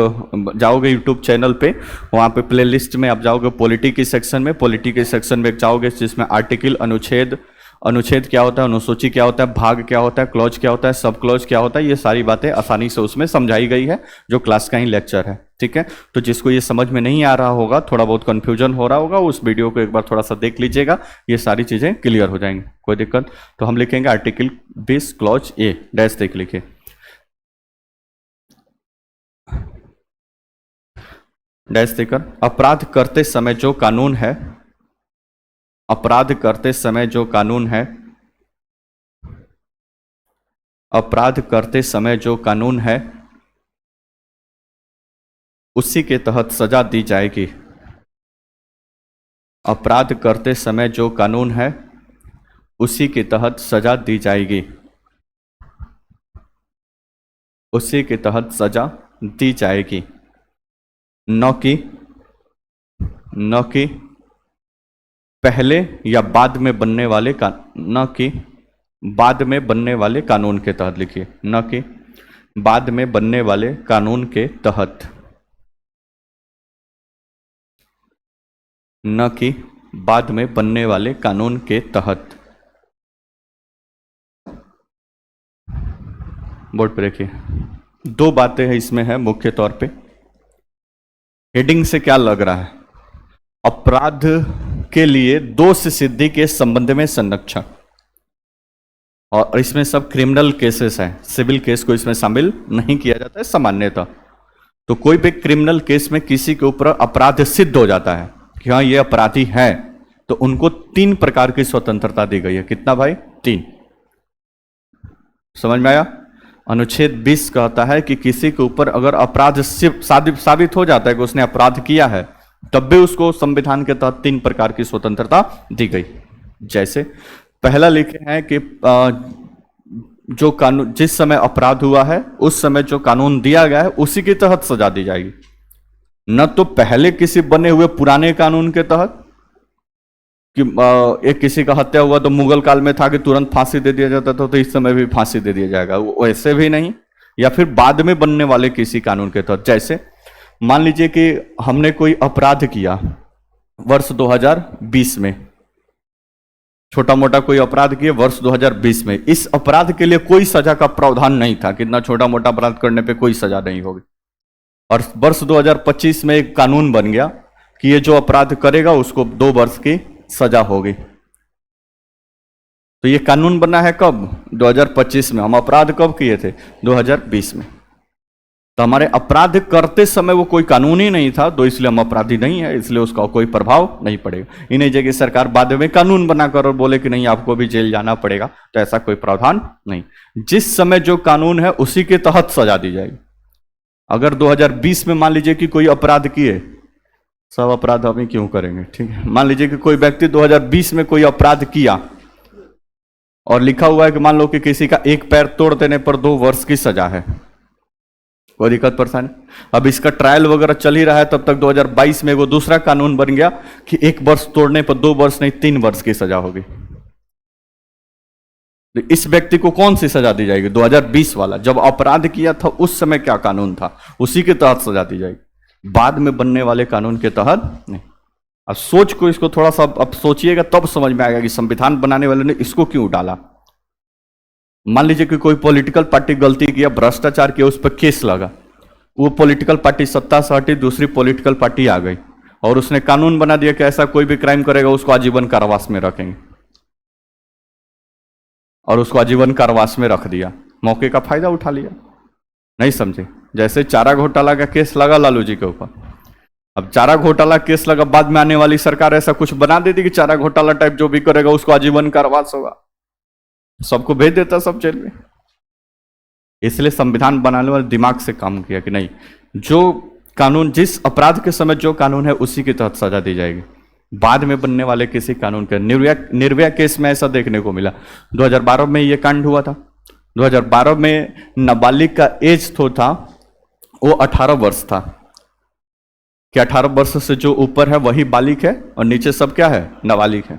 जाओगे यूट्यूब चैनल पे, वहाँ पे प्लेलिस्ट में आप जाओगे, पॉलिटी के सेक्शन में, पॉलिटी के सेक्शन में जाओगे जिसमें आर्टिकल, अनुच्छेद, अनुच्छेद क्या होता है, अनुसूची क्या होता है, भाग क्या होता है, क्लॉज क्या होता है, सब क्लॉज क्या होता है, ये सारी बातें आसानी से उसमें समझाई गई है, जो क्लास का ही लेक्चर है। ठीक है, तो जिसको ये समझ में नहीं आ रहा होगा, थोड़ा बहुत कंफ्यूजन हो रहा होगा, उस वीडियो को एक बार थोड़ा सा देख लीजिएगा, ये सारी चीजें क्लियर हो जाएंगी, कोई दिक्कत। तो हम लिखेंगे आर्टिकल 20 क्लॉज ए डैश देख लिखिए, डैश देकर, अपराध करते समय जो कानून है, अपराध करते समय जो कानून है, अपराध करते समय जो कानून है उसी के तहत सजा दी जाएगी। अपराध करते समय जो कानून है उसी के तहत सजा दी जाएगी, उसी के तहत सजा दी जाएगी, न कि पहले या बाद में बनने वाले न कि बाद में बनने वाले कानून के तहत, लिखिए, न कि बाद में बनने वाले कानून के तहत, न कि बाद में बनने वाले कानून के तहत। बोर्ड पर देखिए, दो बातें हैं इसमें है मुख्य तौर पे। हेडिंग से क्या लग रहा है, अपराध के लिए दोष सिद्धि के संबंध में संरक्षण, और इसमें सब क्रिमिनल केसेस हैं, सिविल केस को इसमें शामिल नहीं किया जाता है सामान्यतः। तो कोई भी क्रिमिनल केस में किसी के ऊपर अपराध सिद्ध हो जाता है कि हाँ ये अपराधी है, तो उनको 3 प्रकार की स्वतंत्रता दी गई है। कितना भाई? 3। समझ में आया? अनुच्छेद 20 कहता है कि किसी के ऊपर अगर अपराध साबित हो जाता है कि उसने अपराध किया है, तब भी उसको संविधान के तहत 3 प्रकार की स्वतंत्रता दी गई। जैसे पहला लिखे हैं कि जो कानून, जिस समय अपराध हुआ है उस समय जो कानून दिया गया है उसी के तहत सजा दी जाएगी, न तो पहले किसी बने हुए पुराने कानून के तहत कि एक किसी का हत्या हुआ तो मुगल काल में था कि तुरंत फांसी दे दिया जाता था, तो इस समय भी फांसी दे दिया जाएगा, वैसे भी नहीं, या फिर बाद में बनने वाले किसी कानून के तहत। जैसे मान लीजिए कि हमने कोई अपराध किया वर्ष 2020 में, छोटा मोटा कोई अपराध किए वर्ष 2020 में, इस अपराध के लिए कोई सजा का प्रावधान नहीं था, कितना छोटा मोटा अपराध करने पे कोई सजा नहीं होगी, और वर्ष 2025 में एक कानून बन गया कि ये जो अपराध करेगा उसको 2 वर्ष की सजा होगी। तो ये कानून बना है कब? 2025 में। हम अपराध कब किए थे? 2020 में। तो हमारे अपराध करते समय वो कोई कानून ही नहीं था, तो इसलिए हम अपराधी नहीं है, इसलिए उसका कोई प्रभाव नहीं पड़ेगा। इन्हीं जगह सरकार बाद में कानून बनाकर और बोले कि नहीं आपको भी जेल जाना पड़ेगा, तो ऐसा कोई प्रावधान नहीं। जिस समय जो कानून है उसी के तहत सजा दी जाएगी। अगर 2020 में मान लीजिए कि कोई अपराध किए, सब अपराध हम ही क्यों करेंगे, ठीक है, मान लीजिए कि कोई व्यक्ति 2020 में कोई अपराध किया और लिखा हुआ है कि मान लो कि किसी का एक पैर तोड़ देने पर 2 वर्ष की सजा है, कोई दिक्कत परेशानी? अब इसका ट्रायल वगैरह चल ही रहा है, तब तक 2022 में वो दूसरा कानून बन गया कि 1 वर्ष तोड़ने पर 2 वर्ष नहीं 3 वर्ष की सजा होगी। तो इस व्यक्ति को कौन सी सजा दी जाएगी? 2020 वाला, जब अपराध किया था उस समय क्या कानून था उसी के तहत सजा दी जाएगी, बाद में बनने वाले कानून के तहत नहीं। अब सोच को इसको थोड़ा सा अब सोचिएगा, तब समझ में आएगा कि संविधान बनाने वाले ने इसको क्यों डाला। मान लीजिए कि कोई पॉलिटिकल पार्टी गलती किया, भ्रष्टाचार किया, उस पर केस लगा, वो पॉलिटिकल पार्टी सत्ता से हटी, दूसरी पॉलिटिकल पार्टी आ गई और उसने कानून बना दिया कि ऐसा कोई भी क्राइम करेगा उसको आजीवन कारावास में रखेंगे, और उसको आजीवन कारावास में रख दिया, मौके का फायदा उठा लिया। नहीं समझे? जैसे चारा घोटाला का केस लगा लालू जी के ऊपर, अब चारा घोटाला केस लगा, बाद में आने वाली सरकार ऐसा कुछ बना देती कि चारा घोटाला टाइप जो भी करेगा उसको आजीवन कारावास होगा, सबको भेज देता सब जेल में। इसलिए संविधान बनाने वाले दिमाग से काम किया कि नहीं, जो कानून, जिस अपराध के समय जो कानून है उसी के तहत सजा दी जाएगी, बाद में बनने वाले किसी कानून के। निर्भया केस में ऐसा देखने को मिला, 2012 में यह कांड हुआ था। 2012 में नाबालिग का एज तो था वो 18 वर्ष था, कि 18 वर्ष से जो ऊपर है वही बालिग है और नीचे सब क्या है, नाबालिग है।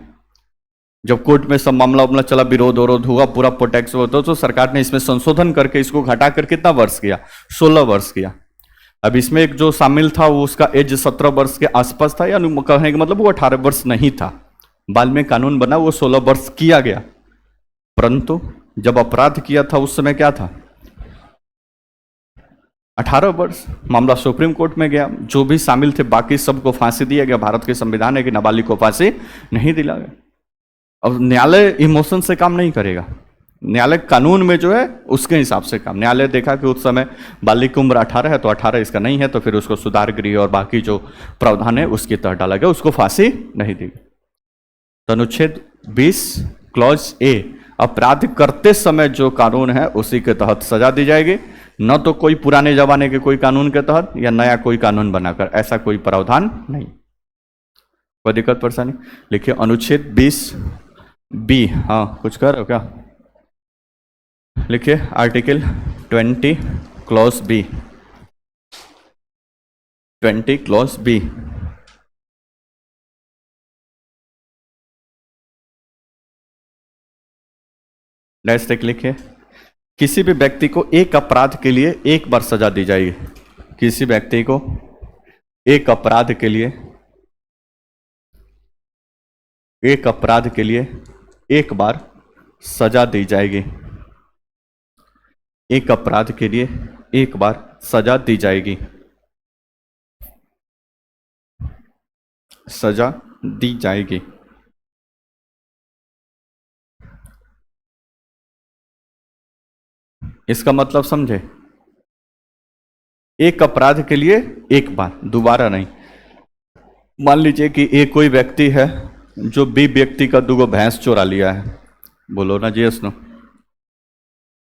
जब कोर्ट में सब मामला उमला चला, विरोध विरोध हुआ, पूरा प्रोटेक्ट होता, तो सरकार ने इसमें संशोधन करके इसको घटाकर कितना वर्ष किया, 16 वर्ष किया। अब इसमें एक जो शामिल था वो उसका एज 17 वर्ष के आसपास था, या कहने का मतलब वो 18 वर्ष नहीं था। बाद में कानून बना, वो 16 वर्ष किया गया। परंतु जब अपराध किया था उस समय क्या था, 18 वर्ष। मामला सुप्रीम कोर्ट में गया, जो भी शामिल थे बाकी सबको फांसी दिया गया। भारत के संविधान है कि नाबालिग को फांसी नहीं दिला गया। अब न्यायालय इमोशन से काम नहीं करेगा, न्यायालय कानून में जो है उसके हिसाब से काम। न्यायालय देखा कि उस समय बालिग की उम्र 18 है तो 18 इसका नहीं है, तो फिर उसको सुधार गृह और बाकी जो प्रावधान है उसके तहत डाला गया, उसको फांसी नहीं दी। तो अनुच्छेद 20 क्लॉज ए, अपराध करते समय जो कानून है उसी के तहत सजा दी जाएगी, न तो कोई पुराने जमाने के कोई कानून के तहत या नया कोई कानून बनाकर, ऐसा कोई प्रावधान नहीं। कोई दिक्कत परेशानी? लिखिए अनुच्छेद 20 बी। हाँ कुछ कर रहे हो क्या? लिखिए article 20 clause B, 20 clause B. Next एक लिखिए, किसी भी व्यक्ति को एक अपराध के लिए एक बार सजा दी जाएगी। किसी व्यक्ति को एक अपराध के लिए, एक अपराध के लिए एक बार सजा दी जाएगी। एक अपराध के लिए एक बार सजा दी जाएगी, सजा दी जाएगी। इसका मतलब समझे, एक अपराध के लिए एक बार, दोबारा नहीं। मान लीजिए कि एक कोई व्यक्ति है जो बी व्यक्ति का 2 भैंस चुरा लिया है, बोलो ना जी सुनो।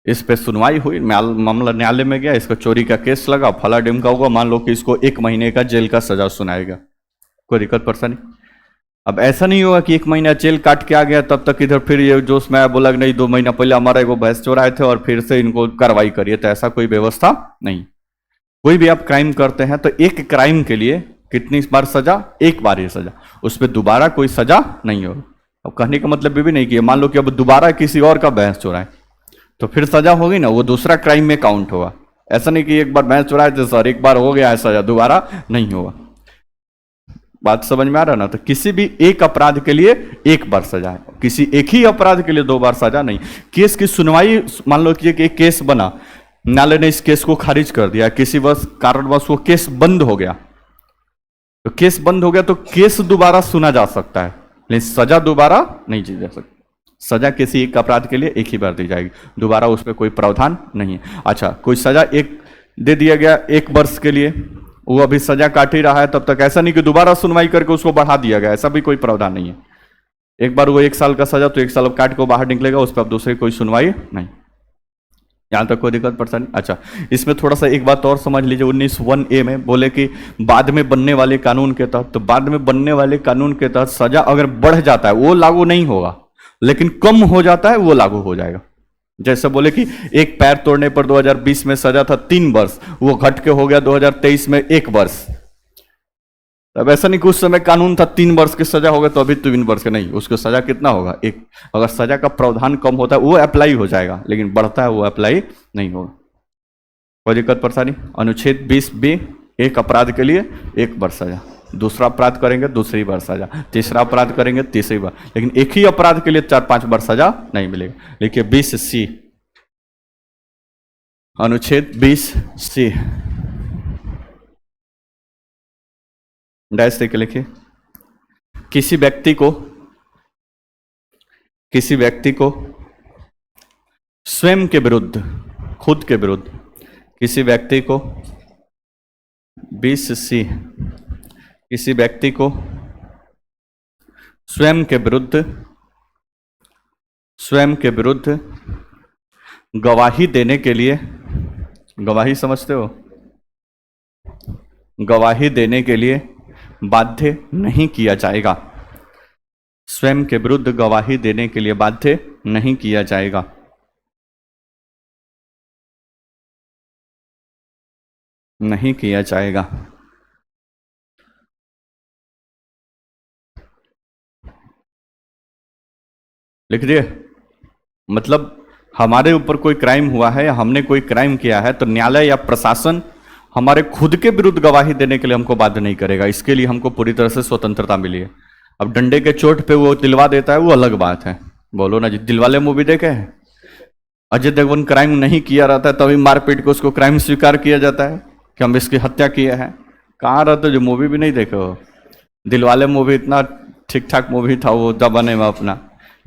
इस पे सुनवाई हुई, मामला न्यायालय में गया, इसका चोरी का केस लगा, फला डिम का होगा, मान लो कि इसको 1 महीने का जेल का सजा सुनाएगा। कोई दिक्कत परेशानी? अब ऐसा नहीं होगा कि 1 महीना जेल काट के आ गया तब तक इधर फिर ये जो उसमें बोला कि नहीं 2 महीना पहले हमारा एगो भैंस चोराए थे और फिर से इनको कार्रवाई करिए, तो ऐसा कोई व्यवस्था नहीं। कोई भी आप क्राइम करते हैं तो एक क्राइम के लिए कितनी बार सजा, एक बार ही सजा, उस पर दोबारा कोई सजा नहीं होगी। अब कहने का मतलब ये भी नहीं कि मान लो कि अब दोबारा किसी और का भैंस चुराए तो फिर सजा होगी ना, वो दूसरा क्राइम में काउंट होगा। ऐसा नहीं कि एक बार भैंस चुराए थे सर, एक बार हो गया है सजा, दोबारा नहीं होगा। बात समझ में आ रहा ना? तो किसी भी एक अपराध के लिए एक बार सजा है, किसी एक ही अपराध के लिए 2 बार सजा नहीं। केस की सुनवाई, मान लो कि एक केस बना, न्यायालय ने इस केस को खारिज कर दिया, किसी कारणवश वो केस बंद हो गया, तो केस बंद हो गया तो केस दोबारा सुना जा सकता है, लेकिन सजा दोबारा नहीं दी जा सकती। सजा किसी एक अपराध के लिए एक ही बार दी जाएगी, दोबारा उस पर कोई प्रावधान नहीं है। अच्छा, कोई सजा एक दे दिया गया 1 वर्ष के लिए, वो अभी सजा काट ही रहा है तब तक, ऐसा नहीं कि दोबारा सुनवाई करके उसको बढ़ा दिया गया, ऐसा भी कोई प्रावधान नहीं है। एक बार वो 1 साल का सजा तो 1 साल काट को बाहर निकलेगा, उस पर अब दूसरी कोई सुनवाई नहीं। यहां तक कोई दिक्कत परेशानी? अच्छा, इसमें थोड़ा सा एक बात और समझ लीजिए, 19(1)A में बोले कि बाद में बनने वाले कानून के तहत, तो बाद में बनने वाले कानून के तहत सजा अगर बढ़ जाता है वो लागू नहीं होगा, लेकिन कम हो जाता है वो लागू हो जाएगा। जैसे बोले कि एक पैर तोड़ने पर 2020 में सजा था 3 वर्ष, वो घट के हो गया 2023 में 1 वर्ष। अब ऐसा नहीं कि उस समय कानून था 3 वर्ष की सजा होगा तो अभी 3 वर्ष का नहीं, उसको सजा कितना होगा, 1। अगर सजा का प्रावधान कम होता है वो अप्लाई हो जाएगा, लेकिन बढ़ता है वो अप्लाई नहीं होगा। कोई दिक्कत परेशानी? अनुच्छेद 20B, एक अपराध के लिए 1 बार सजा, दूसरा अपराध करेंगे दूसरी बार सजा, तीसरा अपराध करेंगे तीसरी बार, लेकिन एक ही अपराध के लिए 4-5 बार सजा नहीं मिलेगा। देखिए 20C, अनुच्छेद 20C डैश से लिखिए, किसी व्यक्ति को स्वयं के विरुद्ध, खुद के विरुद्ध, किसी व्यक्ति को 20C, किसी व्यक्ति को स्वयं के विरुद्ध गवाही देने के लिए, गवाही समझते हो, गवाही देने के लिए बाध्य नहीं किया जाएगा। स्वयं के विरुद्ध गवाही देने के लिए बाध्य नहीं किया जाएगा। नहीं किया जाएगा। लिख दिए। मतलब हमारे ऊपर कोई क्राइम हुआ है या हमने कोई क्राइम किया है तो न्यायालय या प्रशासन हमारे खुद के विरुद्ध गवाही देने के लिए हमको बाध्य नहीं करेगा। इसके लिए हमको पूरी तरह से स्वतंत्रता मिली है। अब डंडे के चोट पे वो दिलवा देता है, वो अलग बात है। बोलो ना जी, दिलवाले मूवी देखे हैं? अजय देवगन क्राइम नहीं किया रहता है तभी मार पीट के उसको क्राइम स्वीकार किया जाता है कि हम इसकी हत्या किए हैं। कहाँ रहते जो मूवी भी नहीं देखे हो? दिलवाले मूवी इतना ठीक ठाक मूवी था वो जमाने में अपना,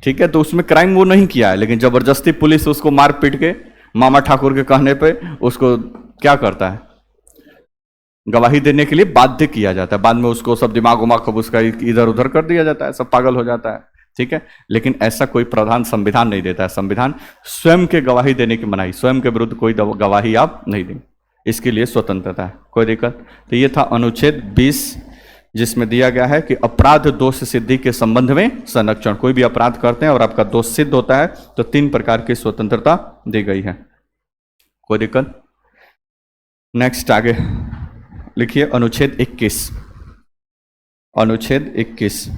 ठीक है। तो उसमें क्राइम वो नहीं किया है, लेकिन जबरदस्ती पुलिस उसको मार पीट के मामा ठाकुर के कहने पे उसको क्या करता है, गवाही देने के लिए बाध्य किया जाता है। बाद में उसको सब दिमाग उमाग को उसका इधर उधर कर दिया जाता है, सब पागल हो जाता है, ठीक है। लेकिन ऐसा कोई प्रावधान संविधान नहीं देता है। संविधान स्वयं के गवाही देने की मनाही, स्वयं के विरुद्ध कोई गवाही आप नहीं देंगे, इसके लिए स्वतंत्रता है, कोई दिक्कत। तो ये था अनुच्छेद 20, जिसमें दिया गया है कि अपराध दोष सिद्धि के संबंध में संरक्षण। कोई भी अपराध करते हैं और आपका दोष सिद्ध होता है तो 3 प्रकार की स्वतंत्रता दी गई है, कोई दिक्कत। नेक्स्ट आगे लिखिए अनुच्छेद 21। अनुच्छेद 21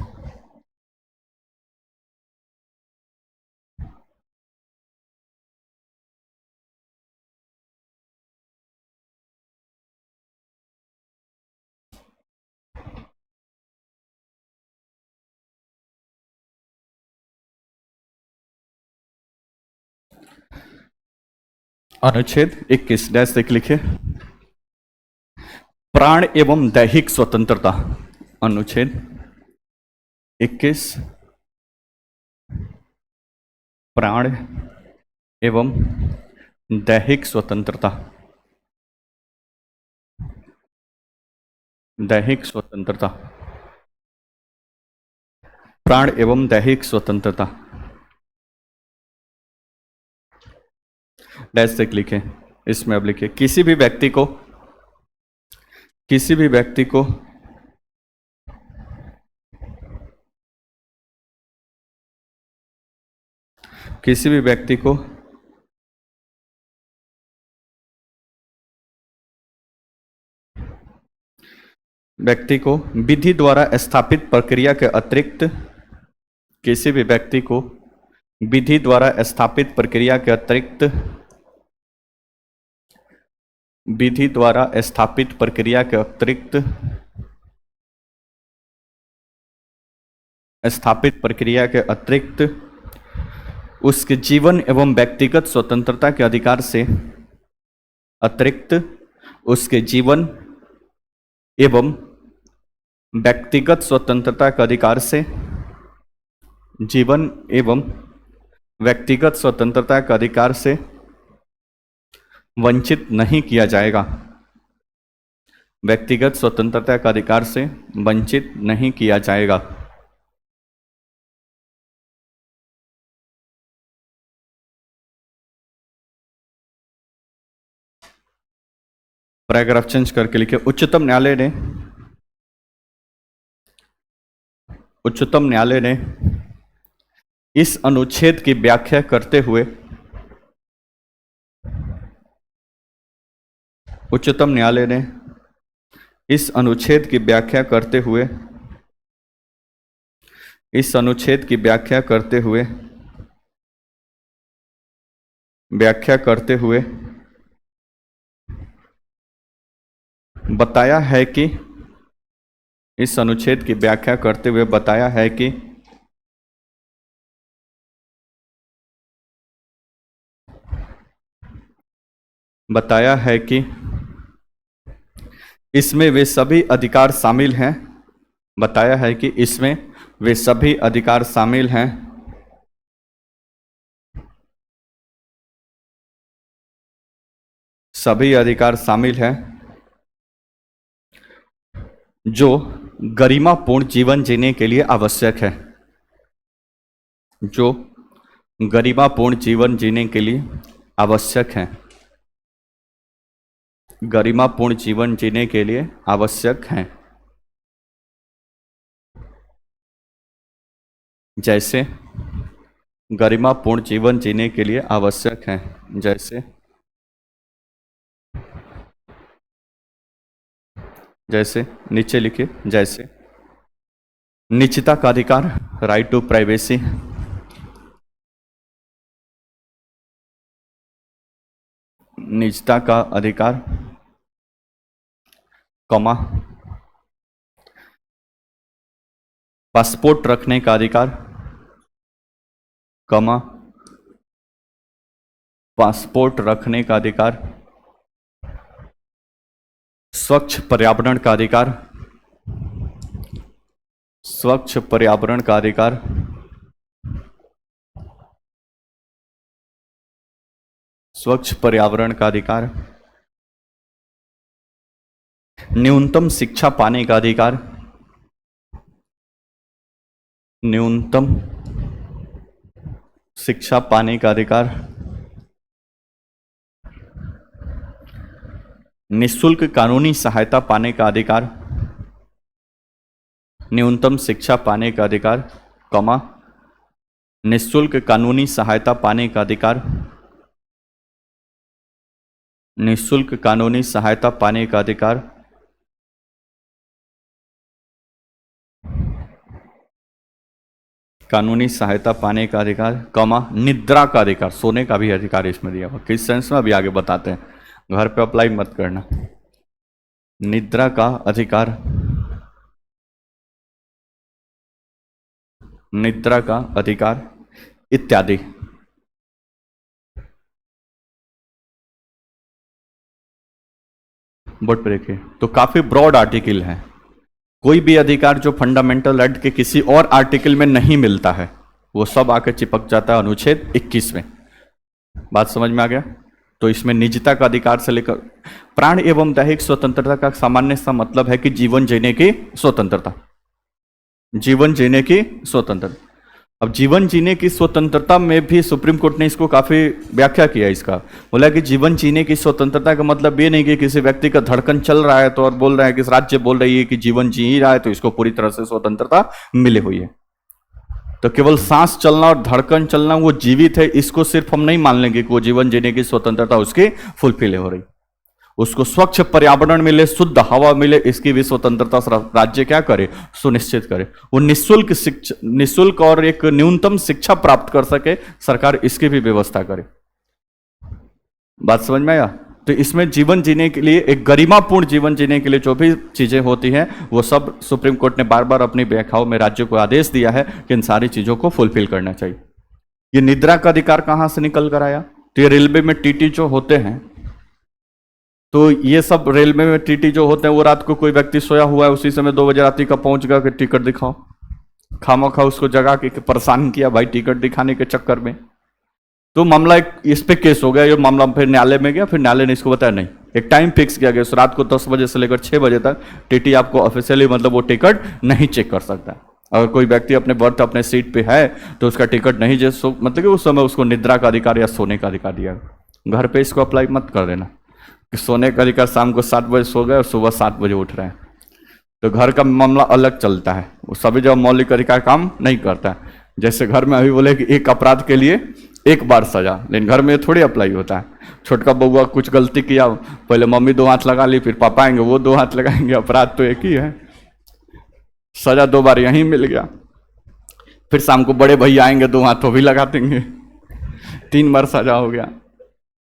अनुच्छेद 21 डैश एक लिखिए, प्राण एवं दैहिक स्वतंत्रता। अनुच्छेद 21 प्राण एवं दैहिक स्वतंत्रता। दैहिक स्वतंत्रता, प्राण एवं दैहिक स्वतंत्रता डैश एक लिखे। इसमें अब लिखिए किसी भी व्यक्ति को किसी भी व्यक्ति को किसी भी व्यक्ति को विधि द्वारा स्थापित प्रक्रिया के अतिरिक्त किसी भी व्यक्ति को विधि द्वारा स्थापित प्रक्रिया के अतिरिक्त विधि द्वारा स्थापित प्रक्रिया के अतिरिक्त स्थापित प्रक्रिया के अतिरिक्त उसके जीवन एवं व्यक्तिगत स्वतंत्रता के अधिकार से अतिरिक्त उसके जीवन एवं व्यक्तिगत स्वतंत्रता के अधिकार से जीवन एवं व्यक्तिगत स्वतंत्रता के अधिकार से वंचित नहीं किया जाएगा। व्यक्तिगत स्वतंत्रता के अधिकार से वंचित नहीं किया जाएगा। पैराग्राफ चेंज करके लिखे उच्चतम न्यायालय ने इस अनुच्छेद की व्याख्या करते हुए उच्चतम न्यायालय ने इस अनुच्छेद की व्याख्या करते हुए बताया है कि इस अनुच्छेद की व्याख्या करते हुए बताया है कि इसमें वे सभी अधिकार शामिल हैं। बताया है कि इसमें वे सभी अधिकार शामिल हैं सभी अधिकार शामिल हैं जो गरिमापूर्ण जीवन जीने के लिए आवश्यक है। जो गरिमापूर्ण जीवन जीने के लिए आवश्यक है। गरिमापूर्ण जीवन जीने के लिए आवश्यक हैं। जैसे गरिमापूर्ण जीवन जीने के लिए आवश्यक हैं। जैसे नीचे लिखिए, जैसे निजता का अधिकार, राइट टू प्राइवेसी। निजता का अधिकार, कमा पासपोर्ट रखने का अधिकार, कमा पासपोर्ट रखने का अधिकार, स्वच्छ पर्यावरण का अधिकार, स्वच्छ पर्यावरण का अधिकार, स्वच्छ पर्यावरण का अधिकार, न्यूनतम शिक्षा पाने का अधिकार, न्यूनतम शिक्षा पाने का अधिकार, निःशुल्क कानूनी सहायता पाने का अधिकार, न्यूनतम शिक्षा पाने का अधिकार, कमा निःशुल्क कानूनी सहायता पाने का अधिकार, निःशुल्क कानूनी सहायता पाने का अधिकार, कानूनी सहायता पाने का अधिकार, कमा निद्रा का अधिकार, सोने का भी अधिकार इसमें दिया हुआ। किस सेंस में अभी आगे बताते हैं, घर पे अप्लाई मत करना। निद्रा का अधिकार, निद्रा का अधिकार इत्यादि। बोर्ड पे देखिए, तो काफी ब्रॉड आर्टिकल है। कोई भी अधिकार जो फंडामेंटल राइट के किसी और आर्टिकल में नहीं मिलता है वो सब आके चिपक जाता है अनुच्छेद 21 में। बात समझ में आ गया? तो इसमें निजता का अधिकार से लेकर प्राण एवं दैहिक स्वतंत्रता का सामान्य सा मतलब है कि जीवन जीने की स्वतंत्रता, जीवन जीने की स्वतंत्रता। अब जीवन जीने की स्वतंत्रता में भी सुप्रीम कोर्ट ने इसको काफी व्याख्या किया। इसका बोला कि जीवन जीने की स्वतंत्रता का मतलब ये नहीं कि किसी व्यक्ति का धड़कन चल रहा है तो और बोल रहा है कि राज्य बोल रही है कि जीवन जी ही रहा है तो इसको पूरी तरह से स्वतंत्रता मिली हुई है। तो केवल सांस चलना और धड़कन चलना वो जीवित है, इसको सिर्फ हम नहीं मान लेंगे कि वो जीवन जीने की स्वतंत्रता उसकी फुलफिल हो रही। उसको स्वच्छ पर्यावरण मिले, शुद्ध हवा मिले, इसकी भी स्वतंत्रता राज्य क्या करे, सुनिश्चित करे। वो निःशुल्क शिक्षा, निःशुल्क और एक न्यूनतम शिक्षा प्राप्त कर सके, सरकार इसकी भी व्यवस्था करे। बात समझ में आया? तो इसमें जीवन जीने के लिए, एक गरिमापूर्ण जीवन जीने के लिए जो भी चीजें होती हैं वो सब सुप्रीम कोर्ट ने बार बार अपनी व्याख्याओं में राज्यों को आदेश दिया है कि इन सारी चीजों को फुलफिल करना चाहिए। ये निद्रा का अधिकार कहां से निकल कर आया? तो ये रेलवे में टीटी जो होते हैं, तो ये सब रेलवे में टीटी जो होते हैं वो रात को कोई व्यक्ति सोया हुआ है, उसी समय 2 बजे रात का पहुंच गया कि टिकट दिखाओ, खामोखा उसको जगा के परेशान किया भाई टिकट दिखाने के चक्कर में। तो मामला एक इस पे केस हो गया, ये मामला फिर न्यायालय में गया, फिर न्यायालय ने इसको बताया नहीं, एक टाइम फिक्स किया गया, रात को 10 बजे से लेकर 6 बजे तक टीटी आपको ऑफिशियली मतलब वो टिकट नहीं चेक कर सकता। अगर कोई व्यक्ति अपने बर्थ अपने सीट पे है तो उसका टिकट नहीं जैसे मतलब कि उस समय उसको निद्रा का अधिकार या सोने का अधिकार दिया। घर पे इसको अप्लाई मत कर देना कि सोने का अधिकार शाम को 7 बजे सो गए और सुबह 7 बजे उठ रहे हैं, तो घर का मामला अलग चलता है। वो सभी जब मौलिक अधिकार काम नहीं करता है। जैसे घर में अभी बोले कि एक अपराध के लिए एक बार सजा, लेकिन घर में थोड़ी अप्लाई होता है। छोटका बउआ कुछ गलती किया, पहले मम्मी 2 हाथ लगा ली, फिर पापा आएंगे वो 2 हाथ लगाएंगे, अपराध तो एक ही है, सजा 2 बार यहीं मिल गया। फिर शाम को बड़े भैया आएंगे 2 हाथ तो भी लगा देंगे, 3 बार सजा हो गया।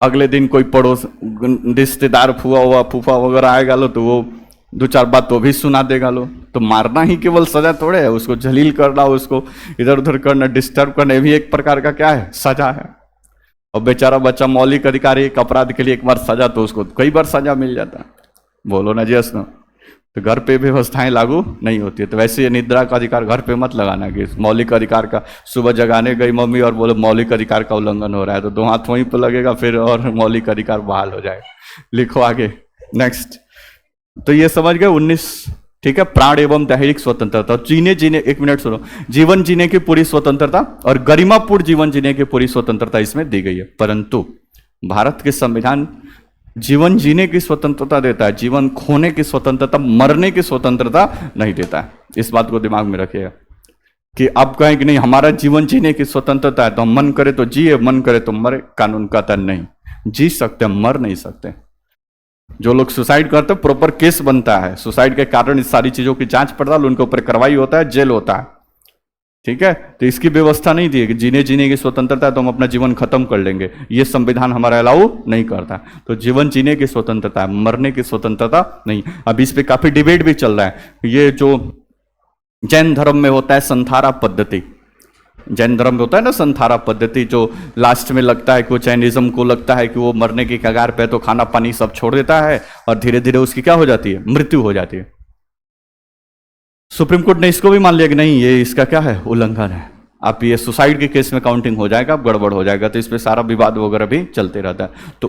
अगले दिन कोई पड़ोस रिश्तेदार फुआ हुआ फूफा वगैरह आएगा लो तो वो 2-4 बात तो भी सुना देगा लो। तो मारना ही केवल सजा थोड़े है, उसको जलील करना, उसको इधर उधर करना, डिस्टर्ब करना भी एक प्रकार का क्या है, सजा है। और बेचारा बच्चा मौलिक अधिकार एक अपराध के लिए एक बार सजा तो उसको कई बार सजा मिल जाता है। बोलो ना जी असनो, तो घर पे व्यवस्थाएं लागू नहीं होती है। तो वैसे ये निद्रा का अधिकार घर पे मत लगाना कि मौलिक अधिकार का, सुबह जगाने गई मम्मी और बोले मौलिक अधिकार का उल्लंघन हो रहा है तो 2 हाथ वहीं पर लगेगा फिर और मौलिक अधिकार बहाल हो जाएगा। लिखो आगे नेक्स्ट। तो ये समझ गए 19, ठीक है। प्राण एवं दैहिक स्वतंत्रता, जीने एक मिनट सुनो, जीवन जीने की पूरी स्वतंत्रता और गरिमापूर्ण जीवन जीने की पूरी स्वतंत्रता इसमें दी गई है। परंतु भारत के संविधान जीवन जीने की स्वतंत्रता देता है, जीवन खोने की स्वतंत्रता, मरने की स्वतंत्रता नहीं देता है। इस बात को दिमाग में रखिएगा कि आप कहें कि नहीं हमारा जीवन जीने की स्वतंत्रता है तो हम मन करे तो जिए, मन करे तो मरे। कानून कहता नहीं, जी सकते मर नहीं सकते। जो लोग सुसाइड करते हैं प्रॉपर केस बनता है, सुसाइड के कारण इस सारी चीजों की जांच पड़ताल, उनके ऊपर कार्रवाई होता है, जेल होता है। ठीक है, तो इसकी व्यवस्था नहीं दी है कि जीने की स्वतंत्रता है तो हम अपना जीवन खत्म कर लेंगे, ये संविधान हमारा अलाउ नहीं करता। तो जीवन जीने की स्वतंत्रता है, मरने की स्वतंत्रता नहीं। अब इस पे काफी डिबेट भी चल रहा है। ये जो जैन धर्म में होता है संथारा पद्धति, जैन धर्म में होता है ना संथारा पद्धति, जो लास्ट में लगता है कि वो जैनिज्म को लगता है कि वो मरने की कगार पे तो खाना पानी सब छोड़ देता है और धीरे धीरे उसकी क्या हो जाती है, मृत्यु हो जाती है। सुप्रीम कोर्ट ने इसको भी मान लिया कि नहीं, ये इसका क्या है, उल्लंघन है, आप ये सुसाइड के केस में काउंटिंग हो जाएगा, अब गड़बड़ हो जाएगा। तो इस पे सारा विवाद वगैरह भी चलते रहता है। तो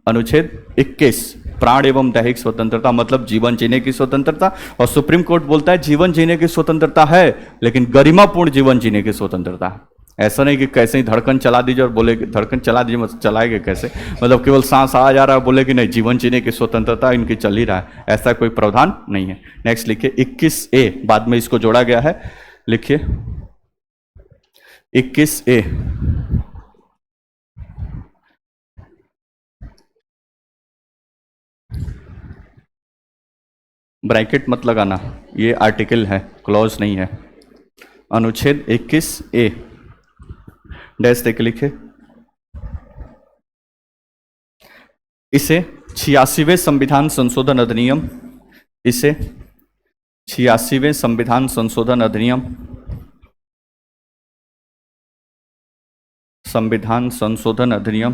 अनुच्छेद 21 प्राण एवं दैहिक स्वतंत्रता मतलब जीवन जीने की स्वतंत्रता, और सुप्रीम कोर्ट बोलता है जीवन जीने की स्वतंत्रता है लेकिन गरिमापूर्ण जीवन जीने की स्वतंत्रता है। ऐसा नहीं कि कैसे ही धड़कन चला दीजिए और बोले कि धड़कन चला दीजिए, मतलब चलाएंगे कैसे, मतलब केवल सांस आ जा रहा है बोले कि नहीं जीवन जीने की स्वतंत्रता इनकी चल ही रहा है, ऐसा कोई प्रावधान नहीं है। नेक्स्ट लिखिए 21A, बाद में इसको जोड़ा गया है, लिखिए 21A। ब्रैकेट मत लगाना, ये आर्टिकल है, क्लॉज नहीं है। अनुच्छेद 21A डैश देख लिखे, इसे 86वें संविधान संशोधन अधिनियम, इसे 86वें संविधान संशोधन अधिनियम, संविधान संशोधन अधिनियम,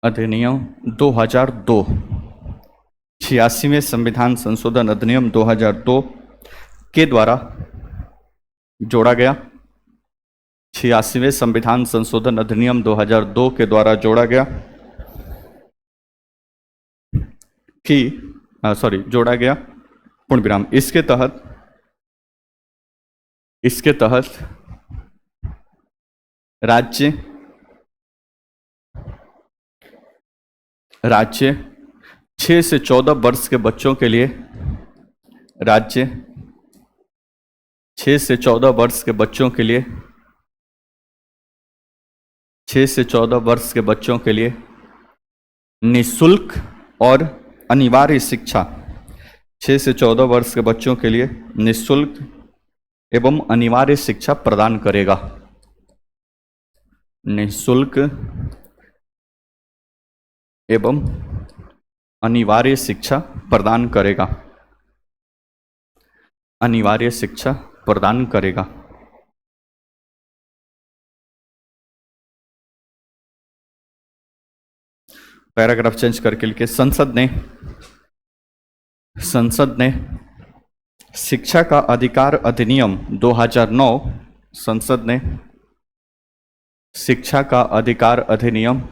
अधिनियम 2002, 86वें संविधान संशोधन अधिनियम 2002 के द्वारा जोड़ा गया। 86वें संविधान संशोधन अधिनियम 2002 के द्वारा जोड़ा गया कि जोड़ा गया पूर्ण विराम। इसके तहत राज्य 6 से 14 वर्ष के बच्चों के लिए, राज्य 6 से 14 वर्ष के बच्चों के लिए, 6 से 14 वर्ष के बच्चों के लिए निःशुल्क और अनिवार्य शिक्षा, 6 से 14 वर्ष के बच्चों के लिए निःशुल्क एवं अनिवार्य शिक्षा प्रदान करेगा। निःशुल्क एवं अनिवार्य शिक्षा प्रदान करेगा, अनिवार्य शिक्षा प्रदान करेगा। पैराग्राफ चेंज करके लिखे, संसद ने शिक्षा का अधिकार अधिनियम 2009, संसद ने शिक्षा का अधिकार अधिनियम,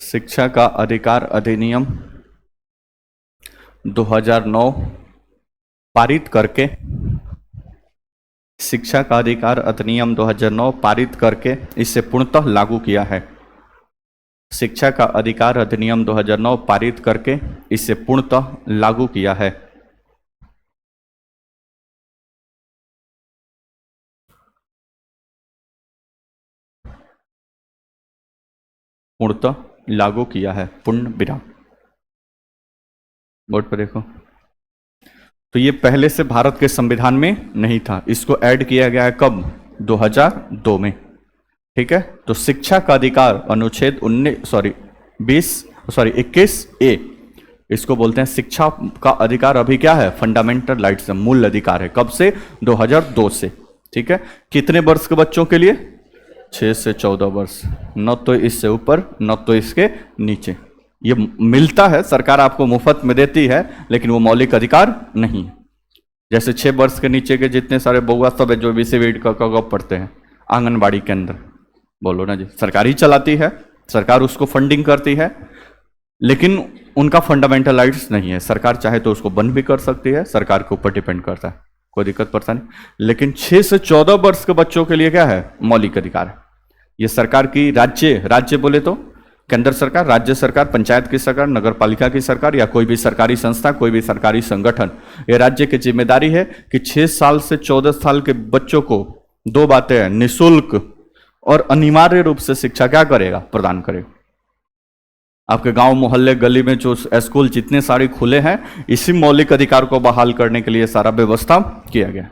शिक्षा का अधिकार अधिनियम 2009 पारित करके, शिक्षा का अधिकार अधिनियम 2009 पारित करके इसे पूर्णतः लागू किया है। शिक्षा का अधिकार अधिनियम 2009 पारित करके इसे पूर्णतः लागू किया है। पूर्णतः लागू किया है, पूर्ण विराम। बोर्ड पर देखो, तो ये पहले से भारत के संविधान में नहीं था, इसको ऐड किया गया है कब, 2002 में। ठीक है, तो शिक्षा का अधिकार अनुच्छेद 21A, इसको बोलते हैं शिक्षा का अधिकार। अभी क्या है, फंडामेंटल राइट्स, मूल अधिकार है। कब से, 2002 से। ठीक है, कितने वर्ष के बच्चों के लिए, 6 से 14 वर्ष, न तो इससे ऊपर न तो इसके नीचे। ये मिलता है, सरकार आपको मुफ्त में देती है, लेकिन वो मौलिक अधिकार नहीं है। जैसे 6 वर्ष के नीचे के जितने सारे बउआ सब है जो BC का पढ़ते हैं आंगनबाड़ी के अंदर, बोलो ना जी, सरकार ही चलाती है, सरकार उसको फंडिंग करती है, लेकिन उनका फंडामेंटल राइट्स नहीं है। सरकार चाहे तो उसको बंद भी कर सकती है, सरकार के ऊपर डिपेंड करता है, कोई दिक्कत परेशानी। लेकिन 6 से 14 वर्ष के बच्चों के लिए क्या है, मौलिक अधिकार है। ये सरकार की, राज्य बोले तो केंद्र सरकार, राज्य सरकार, पंचायत की सरकार, नगर पालिका की सरकार या कोई भी सरकारी संस्था, कोई भी सरकारी संगठन, ये राज्य की जिम्मेदारी है कि 6 साल से 14 साल के बच्चों को 2 बातें हैं, निःशुल्क और अनिवार्य रूप से शिक्षा क्या करेगा, प्रदान करेगा। आपके गांव मोहल्ले गली में जो स्कूल जितने सारे खुले हैं, इसी मौलिक अधिकार को बहाल करने के लिए सारा व्यवस्था किया गया।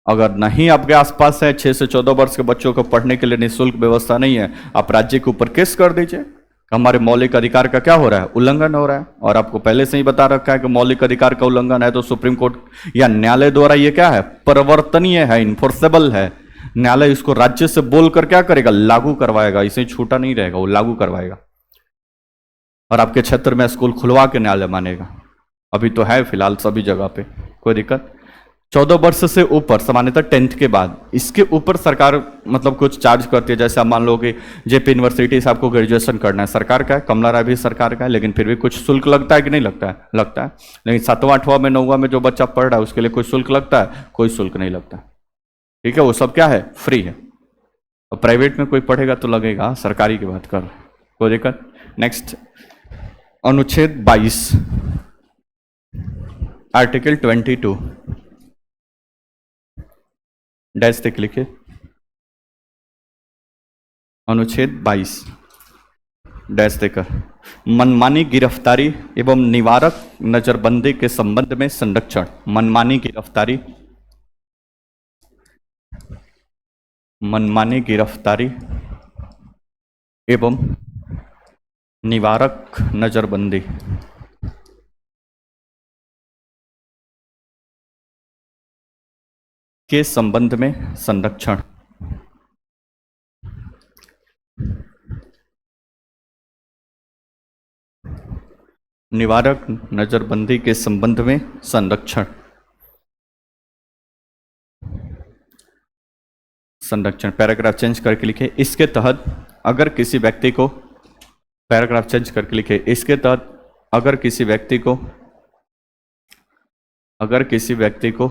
अगर नहीं आपके आसपास है 6 से 14 वर्ष के बच्चों को पढ़ने के लिए निःशुल्क व्यवस्था नहीं है, आप राज्य के ऊपर केस कर दीजिए। हमारे मौलिक अधिकार का क्या हो रहा है, उल्लंघन हो रहा है। और आपको पहले से ही बता रखा है कि मौलिक अधिकार का उल्लंघन है तो सुप्रीम कोर्ट या न्यायालय द्वारा ये क्या है, परिवर्तनीय है, इन्फोर्सेबल है। न्यायालय इसको राज्य से बोलकर क्या करेगा, लागू करवाएगा। इसे छूटा नहीं रहेगा, वो लागू करवाएगा। और आपके क्षेत्र में स्कूल खुलवा के न्यायालय मानेगा। अभी तो है फिलहाल सभी जगह पे, कोई दिक्कत। 14 वर्ष से ऊपर, सामान्यतः 10th के बाद, इसके ऊपर सरकार मतलब कुछ चार्ज करती है। जैसे आप मान लो कि जेपी यूनिवर्सिटी से आपको ग्रेजुएशन करना है, सरकार का है, कमला राय भी सरकार का है, लेकिन फिर भी कुछ शुल्क लगता है कि नहीं लगता है, लगता है। लेकिन 7वां 8वां में 9वां में जो बच्चा पढ़ रहा है उसके लिए कोई शुल्क लगता है, कोई शुल्क नहीं लगता। ठीक है, वो सब क्या है, फ्री है। और प्राइवेट में कोई पढ़ेगा तो लगेगा, सरकारी की बात कर, कोई दिक्कत। नेक्स्ट, अनुच्छेद 22, आर्टिकल 22 डैश तक लिखे। अनुच्छेद 22 डैश देकर मनमानी गिरफ्तारी एवं निवारक नजरबंदी के संबंध में संरक्षण। मनमानी गिरफ्तारी एवं निवारक नजरबंदी के संबंध में संरक्षण। निवारक नजरबंदी के संबंध में संरक्षण। पैराग्राफ चेंज करके लिखे। इसके तहत अगर किसी व्यक्ति को, पैराग्राफ चेंज करके लिखे, इसके तहत अगर किसी व्यक्ति को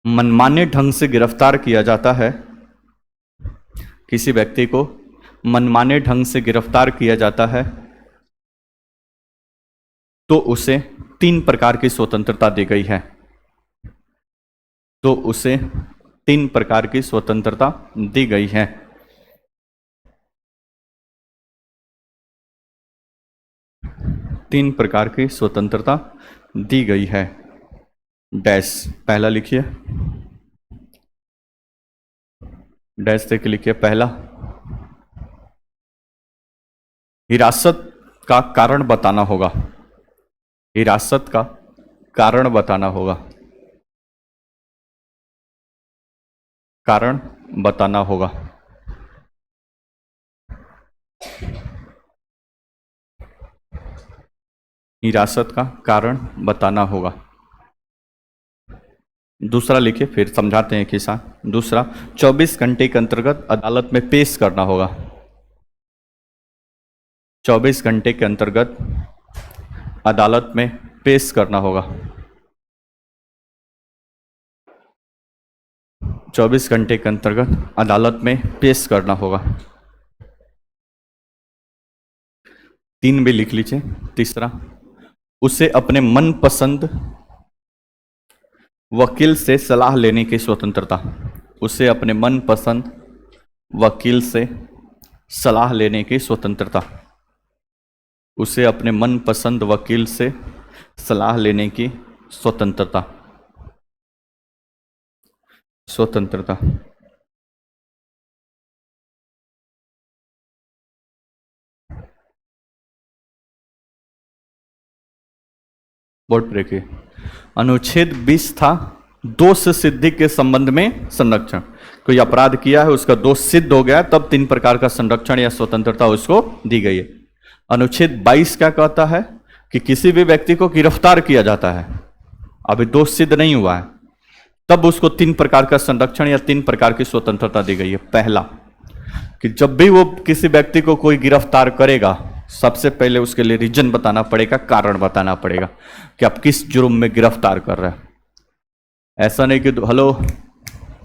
मनमाने ढंग से गिरफ्तार किया जाता है, किसी व्यक्ति को मनमाने ढंग से गिरफ्तार किया जाता है तो उसे 3 प्रकार की स्वतंत्रता दी गई है। तो उसे 3 प्रकार की स्वतंत्रता दी गई है। तीन प्रकार की स्वतंत्रता दी गई है। डैश पहला लिखिए, डैश देख लिखिए। पहला, हिरासत का कारण बताना होगा। हिरासत का कारण बताना होगा। कारण बताना होगा। हिरासत का कारण बताना होगा। दूसरा लिखिए, फिर समझाते हैं कि साथ। दूसरा, 24 घंटे के अंतर्गत अदालत में पेश करना होगा। 24 घंटे के अंतर्गत अदालत में पेश करना होगा। 24 घंटे के अंतर्गत अदालत में पेश करना होगा। 3 भी लिख लीजिए। तीसरा, उसे अपने मनपसंद वकील से सलाह लेने की स्वतंत्रता। उसे अपने मनपसंद वकील से सलाह लेने की स्वतंत्रता। उसे अपने मनपसंद वकील से सलाह लेने की स्वतंत्रता। स्वतंत्रता। बोर्ड पर देखिए, अनुच्छेद 20 था दोष सिद्धि के संबंध में संरक्षण। कोई अपराध किया है, उसका दोष सिद्ध हो गया, तब 3 प्रकार का संरक्षण या स्वतंत्रता उसको दी गई है। अनुच्छेद 22 क्या कहता है कि किसी भी व्यक्ति को गिरफ्तार किया जाता है, अभी दोष सिद्ध नहीं हुआ है, तब उसको 3 प्रकार का संरक्षण या 3 प्रकार की स्वतंत्रता दी गई है। पहला, कि जब भी वो किसी व्यक्ति को कोई गिरफ्तार करेगा, सबसे पहले उसके लिए रीजन बताना पड़ेगा, कारण बताना पड़ेगा कि आप किस जुर्म में गिरफ्तार कर रहे हैं। ऐसा नहीं कि हेलो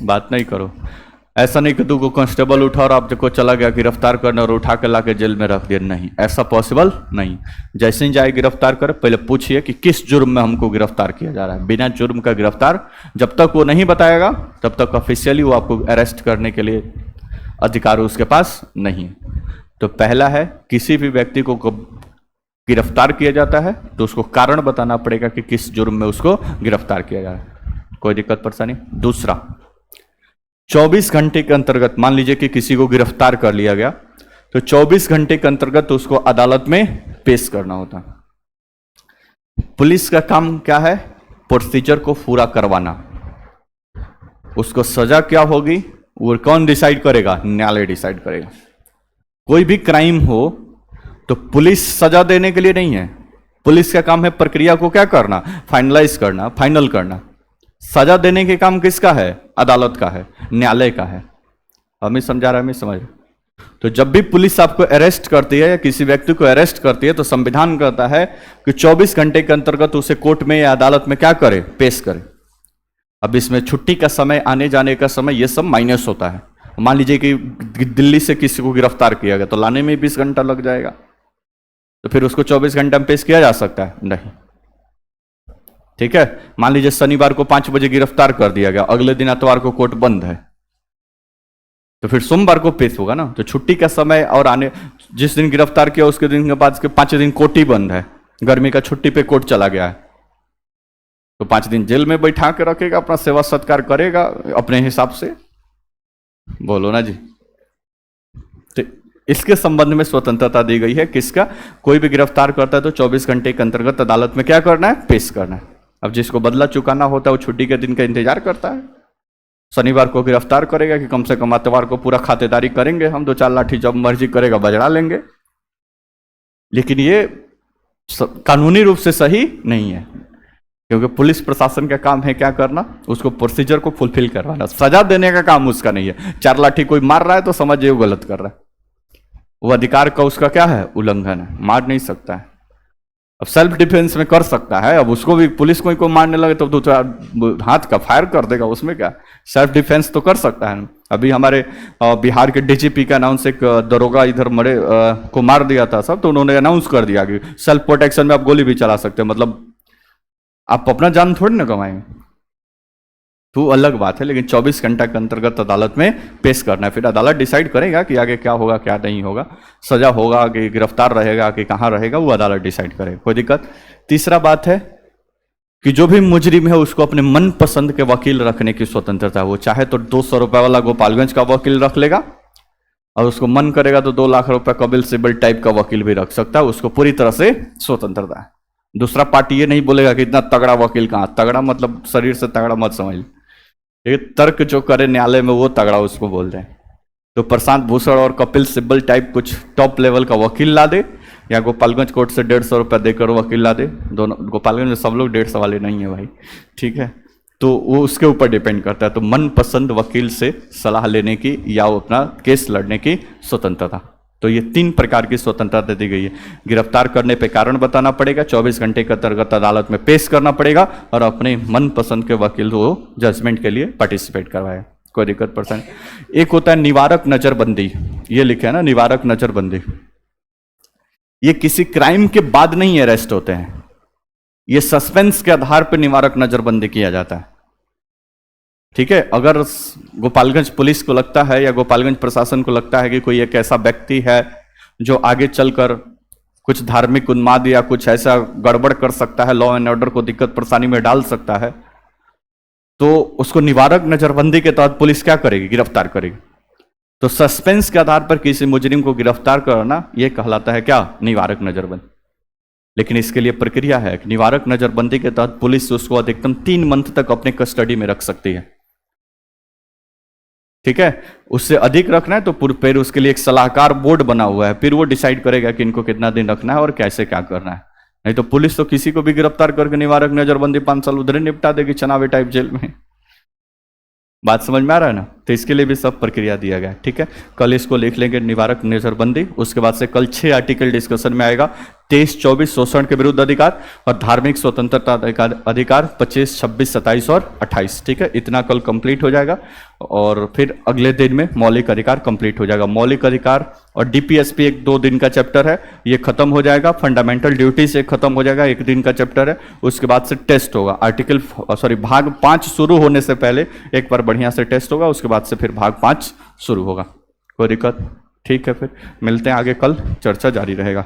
बात नहीं करो, ऐसा नहीं कि तू कांस्टेबल उठा और आप देखो चला गया गिरफ्तार करने और उठा के लाके जेल में रख दिया। नहीं, ऐसा पॉसिबल नहीं। जैसे ही जाए गिरफ्तार करे, पहले पूछिए कि किस जुर्म में हमको गिरफ्तार किया जा रहा है। बिना जुर्म का गिरफ्तार जब तक वो नहीं बताएगा, तब तक ऑफिशियली वो आपको अरेस्ट करने के लिए अधिकार उसके पास नहीं है। तो पहला है, किसी भी व्यक्ति को गिरफ्तार किया जाता है तो उसको कारण बताना पड़ेगा कि किस जुर्म में उसको गिरफ्तार किया जा रहा है। कोई दिक्कत परेशानी? दूसरा, 24 घंटे के अंतर्गत, मान लीजिए कि किसी को गिरफ्तार कर लिया गया तो 24 घंटे के अंतर्गत उसको अदालत में पेश करना होता है। पुलिस का काम क्या है? प्रोसीजर को पूरा करवाना। उसको सजा क्या होगी वो कौन डिसाइड करेगा? न्यायालय डिसाइड करेगा। कोई भी क्राइम हो तो पुलिस सजा देने के लिए नहीं है, पुलिस का काम है प्रक्रिया को क्या करना? फाइनलाइज करना, फाइनल करना। सजा देने के काम किसका है? अदालत का है, न्यायालय का है। हमें समझा रहा है? हमें समझ। तो जब भी पुलिस आपको अरेस्ट करती है या किसी व्यक्ति को अरेस्ट करती है तो संविधान कहता है कि 24 घंटे के अंतर्गत उसे कोर्ट में या अदालत में क्या करे? पेश करे। अब इसमें छुट्टी का समय, आने जाने का समय, यह सब माइनस होता है। मान लीजिए कि दिल्ली से किसी को गिरफ्तार किया गया तो लाने में 20 घंटा लग जाएगा, तो फिर उसको 24 घंटे में पेश किया जा सकता है? नहीं। ठीक है, मान लीजिए शनिवार को 5 बजे गिरफ्तार कर दिया गया, अगले दिन इतवार को कोर्ट बंद है, तो फिर सोमवार को पेश होगा ना। तो छुट्टी का समय और आने, जिस दिन गिरफ्तार किया उसके दिन के बाद के 5 दिन कोर्ट ही बंद है, गर्मी का छुट्टी पे कोर्ट चला गया है, तो 5 दिन जेल में बैठा के रखेगा, अपना सेवा सत्कार करेगा अपने हिसाब से। बोलो ना जी। तो इसके संबंध में स्वतंत्रता दी गई है। किसका? कोई भी गिरफ्तार करता है तो 24 घंटे के अंतर्गत अदालत में क्या करना है? पेश करना है। अब जिसको बदला चुकाना होता है वो छुट्टी के दिन का इंतजार करता है। शनिवार को गिरफ्तार करेगा कि कम से कम इतवार को पूरा खातेदारी करेंगे हम, 2-4 लाठी जब मर्जी करेगा बजड़ा लेंगे। लेकिन ये कानूनी रूप से सही नहीं है, क्योंकि पुलिस प्रशासन का काम है क्या करना? उसको प्रोसीजर को फुलफिल करवाना। सजा देने का काम उसका नहीं है। 4 लाठी कोई मार रहा है तो समझिए वो गलत कर रहा है, वो अधिकार का उसका क्या है? उल्लंघन है, मार नहीं सकता है। अब सेल्फ डिफेंस में कर सकता है, अब उसको भी पुलिस को मारने लगे तो 2-4 हाथ का फायर कर देगा, उसमें क्या? सेल्फ डिफेंस तो कर सकता है। अभी हमारे बिहार के डीजीपी का अनाउंस, एक दरोगा इधर मरे को मार दिया था सब, तो उन्होंने अनाउंस कर दिया कि सेल्फ प्रोटेक्शन में आप गोली भी चला सकते हैं, मतलब आप अपना जान थोड़ी ना गंवाएंगे, तो अलग बात है। लेकिन 24 घंटा के अंतर्गत अदालत में पेश करना है, फिर अदालत डिसाइड करेगा कि आगे क्या होगा क्या नहीं होगा, सजा होगा कि गिरफ्तार रहेगा कि कहाँ रहेगा, वो अदालत डिसाइड करे। कोई दिक्कत? तीसरा बात है कि जो भी मुजरिम है उसको अपने मन पसंद के वकील रखने की स्वतंत्रता है। वो चाहे तो 200 रुपए वाला गोपालगंज का वकील रख लेगा, और उसको मन करेगा तो 2 लाख रुपए कपिल सिब्बल टाइप का वकील भी रख सकता है। उसको पूरी तरह से स्वतंत्रता है। दूसरा पार्टी ये नहीं बोलेगा कि इतना तगड़ा वकील कहाँ, तगड़ा मतलब शरीर से तगड़ा मत समझ, ये तर्क जो करे न्यायालय में वो तगड़ा उसको बोल रहे हैं। तो प्रशांत भूषण और कपिल सिब्बल टाइप कुछ टॉप लेवल का वकील ला दे, या गोपालगंज कोर्ट से 150 रुपया देकर वकील ला दे। दोनों गोपालगंज में सब लोग 150 वाले नहीं है भाई, ठीक है, तो वो उसके ऊपर डिपेंड करता है। तो मन पसंद वकील से सलाह लेने की या वो अपना केस लड़ने की स्वतंत्रता। तो ये 3 प्रकार की स्वतंत्रता दी गई है। गिरफ्तार करने पे कारण बताना पड़ेगा, 24 घंटे के अंतर्गत अदालत में पेश करना पड़ेगा, और अपने मन पसंद के वकील को जजमेंट के लिए पार्टिसिपेट करवाए। कोई दिक्कत परेशानी? एक होता है निवारक नजरबंदी, ये लिखे है ना, निवारक नजरबंदी। ये किसी क्राइम के बाद नहीं अरेस्ट होते हैं, ये सस्पेंस के आधार पर निवारक नजरबंदी किया जाता है। ठीक है, अगर गोपालगंज पुलिस को लगता है या गोपालगंज प्रशासन को लगता है कि कोई एक ऐसा व्यक्ति है जो आगे चलकर कुछ धार्मिक उन्माद या कुछ ऐसा गड़बड़ कर सकता है, लॉ एंड ऑर्डर को दिक्कत परेशानी में डाल सकता है, तो उसको निवारक नजरबंदी के तहत पुलिस क्या करेगी? गिरफ्तार करेगी। तो सस्पेंस के आधार पर किसी मुजरिम को गिरफ्तार करना यह कहलाता है क्या? निवारक नजरबंदी। लेकिन इसके लिए प्रक्रिया है कि निवारक नजरबंदी के तहत पुलिस उसको अधिकतम 3 मंथ तक अपने कस्टडी में रख सकती है। ठीक है, उससे अधिक रखना है तो फिर उसके लिए एक सलाहकार बोर्ड बना हुआ है, फिर वो डिसाइड करेगा कि इनको कितना दिन रखना है और कैसे क्या करना है। नहीं तो पुलिस तो किसी को भी गिरफ्तार करके निवारक नजरबंदी 5 साल उधर ही निपटा देगी, चनावे टाइप जेल में। बात समझ में आ रहा है ना? तो इसके लिए भी सब प्रक्रिया दिया गया है। ठीक है, कल इसको लिख लेंगे निवारक नजरबंदी। उसके बाद से कल 6 आर्टिकल डिस्कशन में आएगा। 23-24 शोषण के विरुद्ध अधिकार और धार्मिक स्वतंत्रता अधिकार 25, 26, 27 और 28। ठीक है, इतना कल कंप्लीट हो जाएगा और फिर अगले दिन में मौलिक अधिकार कंप्लीट हो जाएगा। मौलिक अधिकार और डीपीएसपी 1-2 दिन का चैप्टर है, ये खत्म हो जाएगा। फंडामेंटल ड्यूटी से खत्म हो जाएगा, 1 दिन का चैप्टर है। उसके बाद से टेस्ट होगा, भाग 5 शुरू होने से पहले एक बार बढ़िया से टेस्ट होगा, उसके बाद से फिर भाग 5 शुरू होगा। कोई दिक्कत? ठीक है, फिर मिलते हैं आगे, कल चर्चा जारी रहेगा।